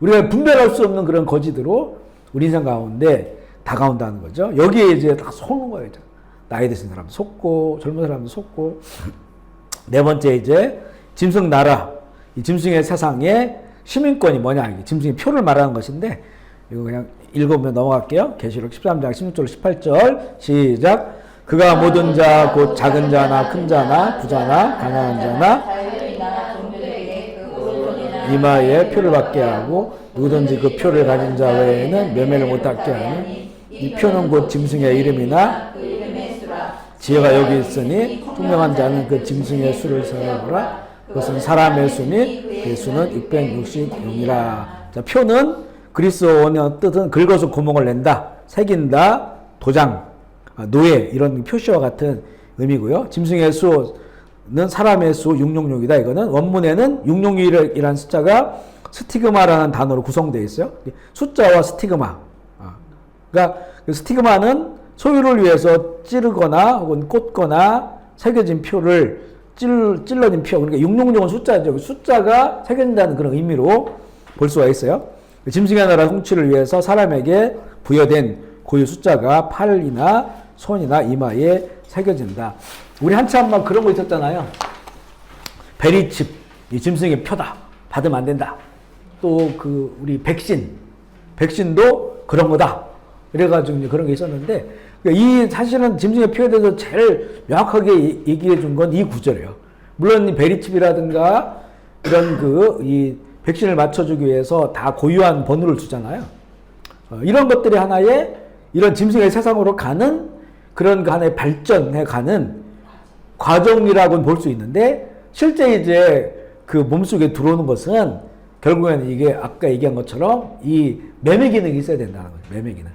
우리가 분별할 수 없는 그런 거짓으로 우리 인생 가운데 다가온다는 거죠. 여기에 이제 다 속는 거예요. 나이 드신 사람 속고 젊은 사람도 속고. 네 번째 이제 짐승 나라. 이 짐승의 세상에 시민권이 뭐냐. 짐승의 표를 말하는 것인데 이거 그냥 읽어보면 넘어갈게요. 계시록 13장 16절 18절 시작. 그가 모든 자 곧 작은 자나 큰 자나 부자나 가난한 자나 이마에 표를 받게 하고 누구든지 그 표를 가진 자 외에는 매매를 못하게 하니 이 표는 곧 짐승의 이름이나 지혜가 여기 있으니 투명한 자는 그 짐승의 수를 세어보라. 그것은 사람의 수니 그 수는 666이라. 자, 표는 그리스어 원어 뜻은 긁어서 구멍을 낸다, 새긴다, 도장, 노예 이런 표시와 같은 의미고요. 짐승의 수는 사람의 수 666이다. 이거는 원문에는 666이라는 숫자가 스티그마라는 단어로 구성되어 있어요. 숫자와 스티그마. 그러니까 그 스티그마는 소유를 위해서 찌르거나 혹은 꽂거나 새겨진 표를 찔러진 표. 그러니까 666은 숫자죠. 숫자가 새겨진다는 그런 의미로 볼 수가 있어요. 짐승의 나라 통치를 위해서 사람에게 부여된 고유 숫자가 팔이나 손이나 이마에 새겨진다. 우리 한참 막 그런 거 있었잖아요. 베리칩, 이 짐승의 표다. 받으면 안 된다. 또 그 우리 백신도 그런 거다. 이래가지고 이제 그런 게 있었는데, 이 사실은 짐승의 표에 대해서 제일 명확하게 얘기해 준 건 이 구절이에요. 물론 이 베리칩이라든가 이런 이 백신을 맞춰주기 위해서 다 고유한 번호를 주잖아요. 이런 것들이 하나의 이런 짐승의 세상으로 가는 그런 그 하나의 발전해 가는 과정이라고는 볼 수 있는데, 실제 이제 그 몸속에 들어오는 것은 결국에는 이게 아까 얘기한 것처럼 이 매매 기능이 있어야 된다는 거죠. 매매 기능.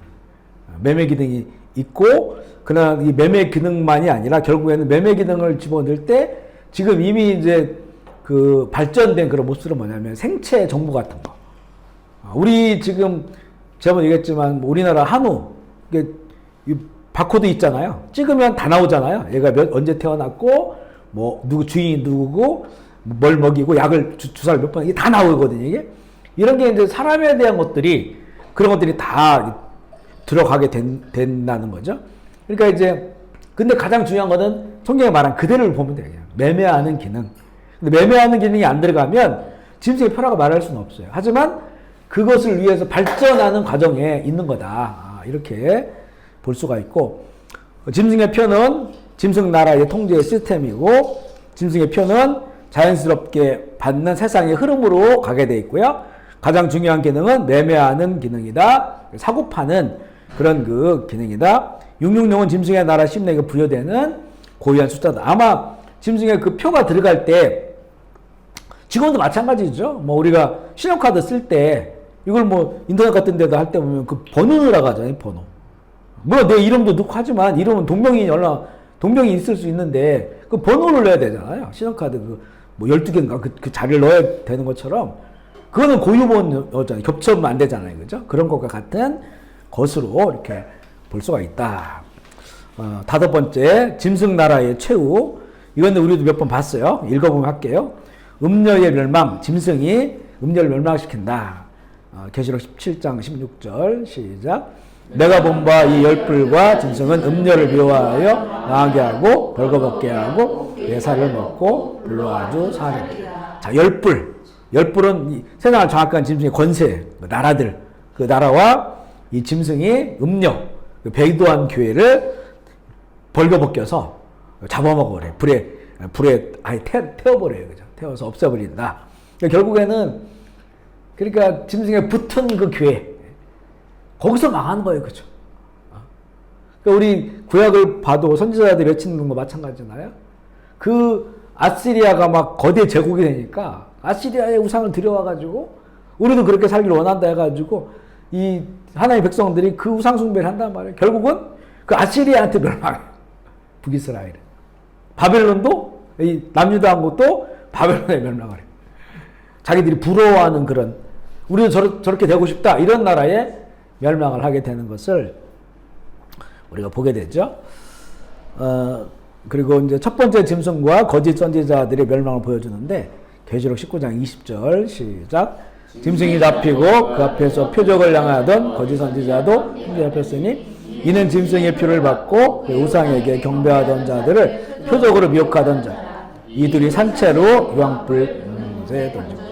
매매 기능이 있고, 그러나 이 매매 기능만이 아니라 결국에는 매매 기능을 집어넣을 때 지금 이미 이제 그 발전된 그런 모습은 뭐냐면 생체 정보 같은 거. 우리 지금 제가 얘기했지만 우리나라 한우 이게 바코드 있잖아요. 찍으면 다 나오잖아요. 얘가 언제 태어났고 뭐 누구 주인이 누구고 뭘 먹이고 약을 주사를 몇 번 이게 다 나오거든요. 이게 이런 게 이제 사람에 대한 것들이 그런 것들이 다 들어가게 된다는 거죠. 그러니까 이제 근데 가장 중요한 거는 성경에 말한 그대로를 보면 돼요. 그냥 매매하는 기능. 근데 매매하는 기능이 안 들어가면 짐승의 표라고 말할 수는 없어요. 하지만 그것을 위해서 발전하는 과정에 있는 거다. 이렇게 볼 수가 있고, 짐승의 표는 짐승 나라의 통제 시스템이고, 짐승의 표는 자연스럽게 받는 세상의 흐름으로 가게 돼 있고요. 가장 중요한 기능은 매매하는 기능이다. 사고 파는 그런 그 기능이다. 666은 짐승의 나라 심내에 부여되는 고유한 숫자다. 아마 짐승의 그 표가 들어갈 때 지금도 마찬가지죠. 뭐 우리가 신용카드 쓸 때 이걸 뭐 인터넷 같은 데도 할 때 보면 그 번호 넣으라고 하잖아요. 번호. 물론 내 이름도 넣고 하지만 이름은 동명이 있을 수 있는데 그 번호를 넣어야 되잖아요. 신용카드 뭐 12개인가 그 자리를 넣어야 되는 것처럼 그거는 고유 번호잖아요. 겹쳐면 안 되잖아요. 그죠? 그런 것과 같은 것으로 이렇게 볼 수가 있다. 다섯 번째, 짐승 나라의 최후. 이건 우리도 몇 번 봤어요. 읽어보면 할게요. 음녀의 멸망, 짐승이 음녀를 멸망시킨다. 계시록 17장 16절 시작. 내가 본 바 이 열불과 짐승은 음녀를 미워하여 나가게 하고 벌거벗게 하고 내 살을 먹고 불로 아주 살인다. 자, 열불은 이 세상을 장악한 짐승의 권세, 나라들, 그 나라와 이 짐승이 음녀, 그 배도한 교회를 벌거벗겨서 잡아먹어버려요. 불에 아예 태워버려요. 그죠? 태워서 없애버린다. 그러니까 결국에는 그러니까 짐승에 붙은 그 교회, 거기서 망하는 거예요. 그죠? 그러니까 우리 구약을 봐도 선지자들이 외치는 거 마찬가지잖아요. 그 아시리아가 막 거대 제국이 되니까 아시리아의 우상을 들여와가지고 우리도 그렇게 살기를 원한다 해가지고 이 하나님의 백성들이 그 우상 숭배를 한단 말이에요. 결국은 그 아시리아한테 멸망해요. 북이스라엘은. 바벨론도 이 남유다 한국도 바벨론에 멸망을 해요. 자기들이 부러워하는 그런 우리도 저렇게 되고 싶다 이런 나라에 멸망을 하게 되는 것을 우리가 보게 되죠. 그리고 이제 첫 번째 짐승과 거짓 선지자들의 멸망을 보여주는데 계시록 19장 20절 시작. 짐승이 잡히고 그 앞에서 표적을 향하던 거짓 선지자도 함께 잡혔으니 이는 짐승의 표를 받고 그 우상에게 경배하던 자들을 표적으로 미혹하던 자 이들이 산채로 유황불 문제에 던지고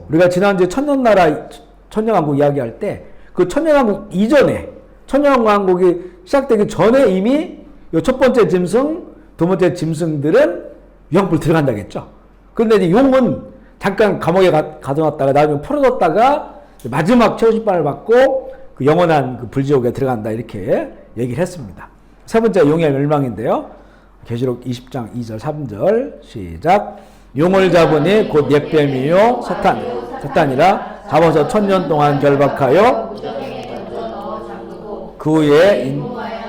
우리가 지난주에 천년나라 천년왕국 이야기할 때 그 천년왕국 이전에 천년왕국이 시작되기 전에 이미 첫 번째 짐승 두 번째 짐승들은 유황불 들어간다고 했죠. 그런데 이제 용은 잠깐 감옥에 가둬놨다가 나중에 풀어졌다가 마지막 최후심판을 받고 그 영원한 그 불지옥에 들어간다 이렇게 얘기를 했습니다. 세 번째 용의 멸망인데요. 계시록 20장 2절 3절 시작. 용을 잡으니 곧 옛뱀이요 사탄이라 잡아서 1000년 동안 결박하여 그 후에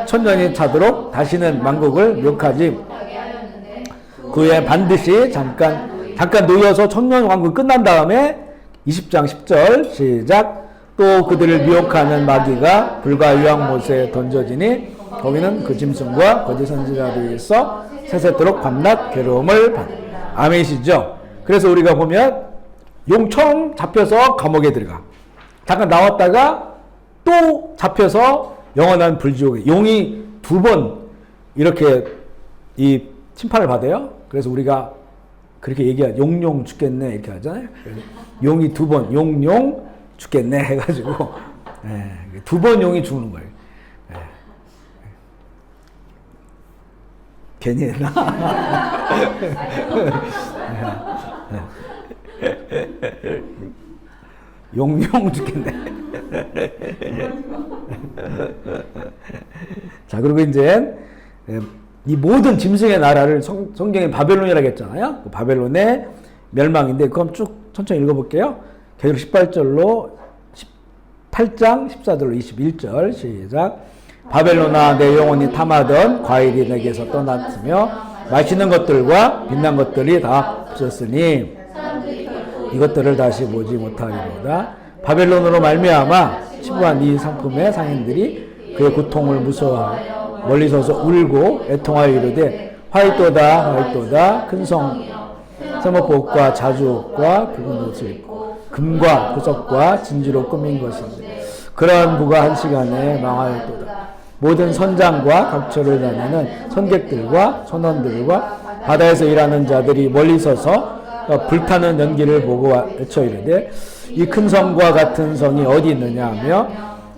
1000년이 차도록 다시는 만국을 미혹하지 그 후에 반드시 잠깐 놓여서 1000년 왕국이 끝난 다음에 20장 10절 시작. 또 그들을 미혹하는 마귀가 불과 유황못에 던져지니 거기는 그 짐승과 거짓 선지자들이 있어 세세토록 밤낮 괴로움을 받는 아멘이시죠. 그래서 우리가 보면 용 처음 잡혀서 감옥에 들어가 잠깐 나왔다가 또 잡혀서 영원한 불지옥에 용이 두 번 이렇게 이 심판을 받아요. 그래서 우리가 그렇게 얘기하죠. 용용 죽겠네 이렇게 하잖아요. 용이 두 번 용용 죽겠네 해가지고 두 번 용이 죽는 거예요. 괜히 했나? 용용 죽겠네. 자, 그리고 이제 이 모든 짐승의 나라를 성경에 바벨론이라고 했잖아요. 그 바벨론의 멸망인데 그럼 쭉 천천히 읽어볼게요. 계시록 18절로 18장 14절로 21절 시작. 바벨론아 내 영혼이 탐하던 과일이 내게서 떠났으며 맛있는 것들과 빛난 것들이 다 없었으니 이것들을 다시 보지 못하리로다. 바벨론으로 말미암아 치부한 이 상품의 상인들이 그의 고통을 무서워하고 멀리 서서 울고 애통하여 이르되 화이토다 큰 성 세모포옷과 자주옷과 붉은 옷을 입고 금과 보석과 진주로 꾸민 것인데 그러한 부가 한 시간에 망하였도다. 모든 선장과 각처를 다니는 선객들과 선원들과 바다에서 일하는 자들이 멀리 서서 불타는 연기를 보고 외쳐 이르되 이 큰 성과 같은 성이 어디 있느냐 하며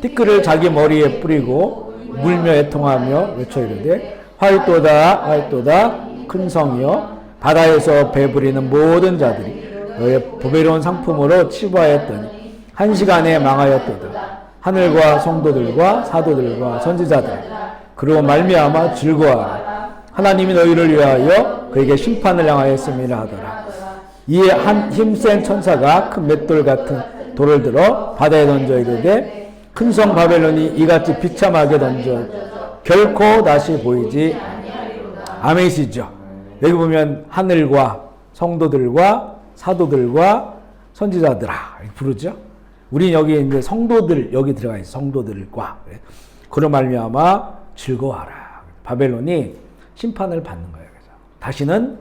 티끌을 자기 머리에 뿌리고 물며 애통하며 외쳐 이르되 화이토다 큰 성이여 바다에서 배부리는 모든 자들이 너의 보배로운 상품으로 치부하였더니 한 시간에 망하였도다. 하늘과 성도들과 사도들과 선지자들 그로 말미암아 즐거워하라. 하나님이 너희를 위하여 그에게 심판을 향하였음이라 하더라. 이에 한 힘센 천사가 큰 맷돌 같은 돌을 들어 바다에 던져 이르되 큰 성 바벨론이 이같이 비참하게 던져 결코 다시 보이지 아멘이시죠. 여기 보면 하늘과 성도들과 사도들과 선지자들아 부르죠. 우리 여기 이제 성도들 여기 들어가 있어. 성도들과 그로 말미암아 즐거워하라. 바벨론이 심판을 받는 거예요. 그래서 다시는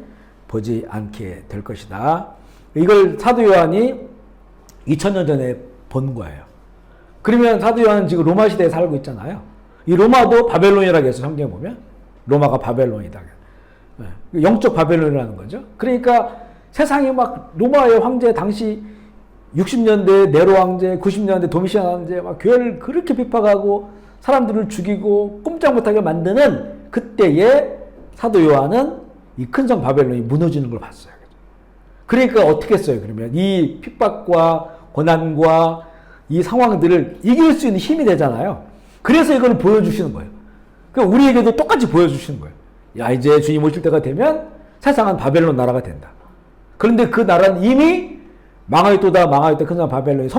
보지 않게 될 것이다. 이걸 사도 요한이 2000년 전에 본 거예요. 그러면 사도 요한은 지금 로마 시대에 살고 있잖아요. 이 로마도 바벨론이라고 해서 성경에 보면 로마가 바벨론이다. 영적 바벨론이라는 거죠. 그러니까 세상에 막 로마의 황제 당시 60년대 네로 황제, 90년대 도미시안 황제 막 교회를 그렇게 핍박하고 사람들을 죽이고 꼼짝 못하게 만드는 그때의 사도 요한은 이 큰 성 바벨론이 무너지는 걸 봤어요. 그러니까 어떻게 했어요? 그러면 이 핍박과 고난과 이 상황들을 이길 수 있는 힘이 되잖아요. 그래서 이걸 보여주시는 거예요. 그러니까 우리에게도 똑같이 보여주시는 거예요. 야, 이제 주님 오실 때가 되면 세상은 바벨론 나라가 된다. 그런데 그 나라는 이미 망하였도다 망하였다 그냥 바벨론이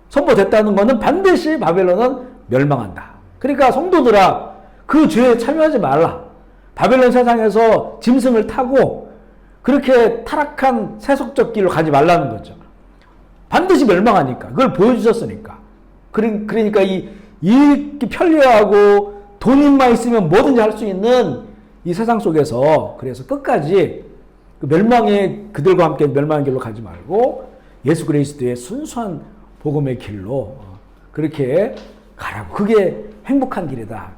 선포됐다는 것은 반드시 바벨론은 멸망한다. 그러니까 성도들아 그 죄에 참여하지 말라. 바벨론 세상에서 짐승을 타고 그렇게 타락한 세속적 길로 가지 말라는 거죠. 반드시 멸망하니까. 그걸 보여주셨으니까. 그러니까 이 편리하고 돈만 있으면 뭐든지 할 수 있는 이 세상 속에서 그래서 끝까지 그 그들과 함께 멸망의 길로 가지 말고 예수 그리스도의 순수한 복음의 길로 그렇게 가라고. 그게 행복한 길이다.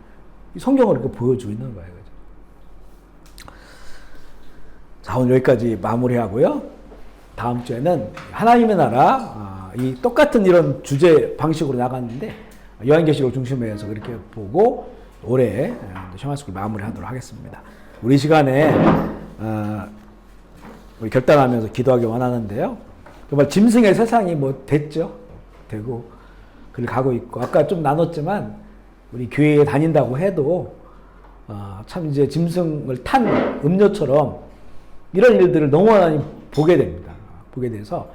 성경을 이렇게 보여주고 있는 거예요. 자, 오늘 여기까지 마무리하고요. 다음 주에는 하나님의 나라, 이 똑같은 이런 주제 방식으로 나갔는데 요한계시록을 중심으로 해서 그렇게 보고 올해 셔마스쿨 마무리하도록 하겠습니다. 우리 시간에 우리 결단하면서 기도하기 원하는데요. 정말 짐승의 세상이 뭐 됐죠. 되고 그걸 가고 있고 아까 좀 나눴지만 우리 교회에 다닌다고 해도 참 이제 짐승을 탄 음료처럼 이런 일들을 너무 많이 보게 됩니다. 보게 돼서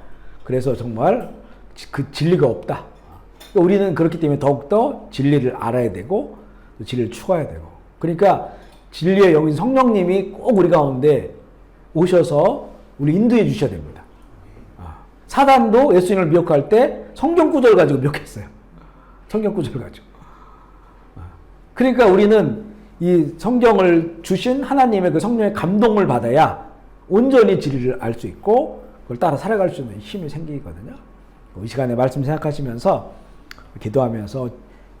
그래서 정말 그 진리가 없다. 그러니까 우리는 그렇기 때문에 더욱더 진리를 알아야 되고 또 진리를 추구해야 되고 그러니까 진리의 영인 성령님이 꼭 우리 가운데 오셔서 우리 인도해 주셔야 됩니다. 사단도 예수님을 미혹할 때 성경 구절을 가지고 미혹했어요. 성경 구절을 가지고. 그러니까 우리는 이 성경을 주신 하나님의 그 성령의 감동을 받아야 온전히 진리를 알 수 있고 그걸 따라 살아갈 수 있는 힘이 생기거든요. 이 시간에 말씀 생각하시면서 기도하면서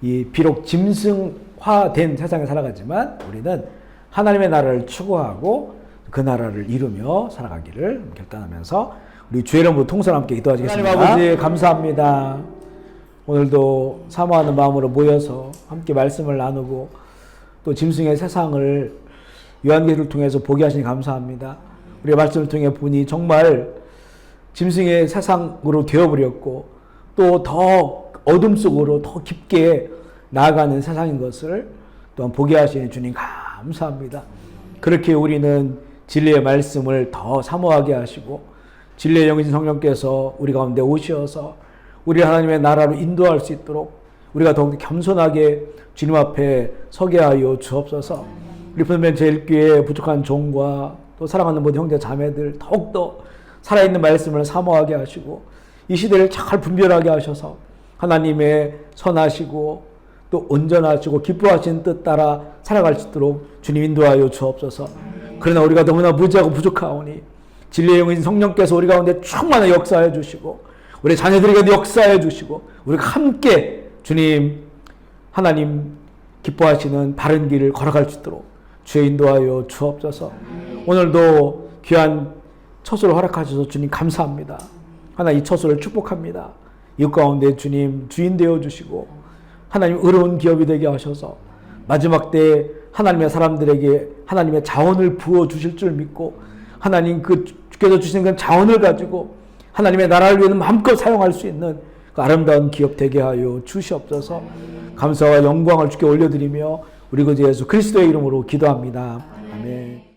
이 비록 짐승화된 세상에 살아가지만 우리는 하나님의 나라를 추구하고 그 나라를 이루며 살아가기를 결단하면서 우리 주의 이름으로 통성 함께 기도하시겠습니다. 하나님 아버지 감사합니다. 오늘도 사모하는 마음으로 모여서 함께 말씀을 나누고 또 짐승의 세상을 요한계시록을 통해서 보게 하시니 감사합니다. 우리의 말씀을 통해 보니 정말 짐승의 세상으로 되어버렸고 또 더 어둠 속으로 더 깊게 나아가는 세상인 것을 또한 보게 하시니 주님 감사합니다. 그렇게 우리는 진리의 말씀을 더 사모하게 하시고 진리의 영이신 성령께서 우리 가운데 오셔서 우리 하나님의 나라로 인도할 수 있도록 우리가 더욱 겸손하게 주님 앞에 서게 하여 주옵소서. 우리 분명 제일교회 부족한 종과 또 사랑하는 모든 형제 자매들 더욱더 살아있는 말씀을 사모하게 하시고 이 시대를 잘 분별하게 하셔서 하나님의 선하시고 또 온전하시고 기뻐하신 뜻 따라 살아갈 수 있도록 주님 인도하여 주옵소서. 그러나 우리가 너무나 무지하고 부족하오니 진리의 영이신 성령께서 우리 가운데 충만히 역사해 주시고 우리 자녀들에게 역사해 주시고 우리가 함께 주님 하나님 기뻐하시는 바른 길을 걸어갈 수 있도록 주의 인도하여 주옵소서. 오늘도 귀한 처소를 허락하셔서 주님 감사합니다. 하나 이 처소를 축복합니다. 이웃 가운데 주님 주인 되어 주시고 하나님 의로운 기업이 되게 하셔서 마지막 때 하나님의 사람들에게 하나님의 자원을 부어 주실 줄 믿고 하나님 그 주께서 주신 그 자원을 가지고 하나님의 나라를 위해 마음껏 사용할 수 있는 그 아름다운 기업 되게 하여 주시옵소서. 감사와 영광을 주께 올려드리며 우리 구주 예수 그리스도의 이름으로 기도합니다. 아멘.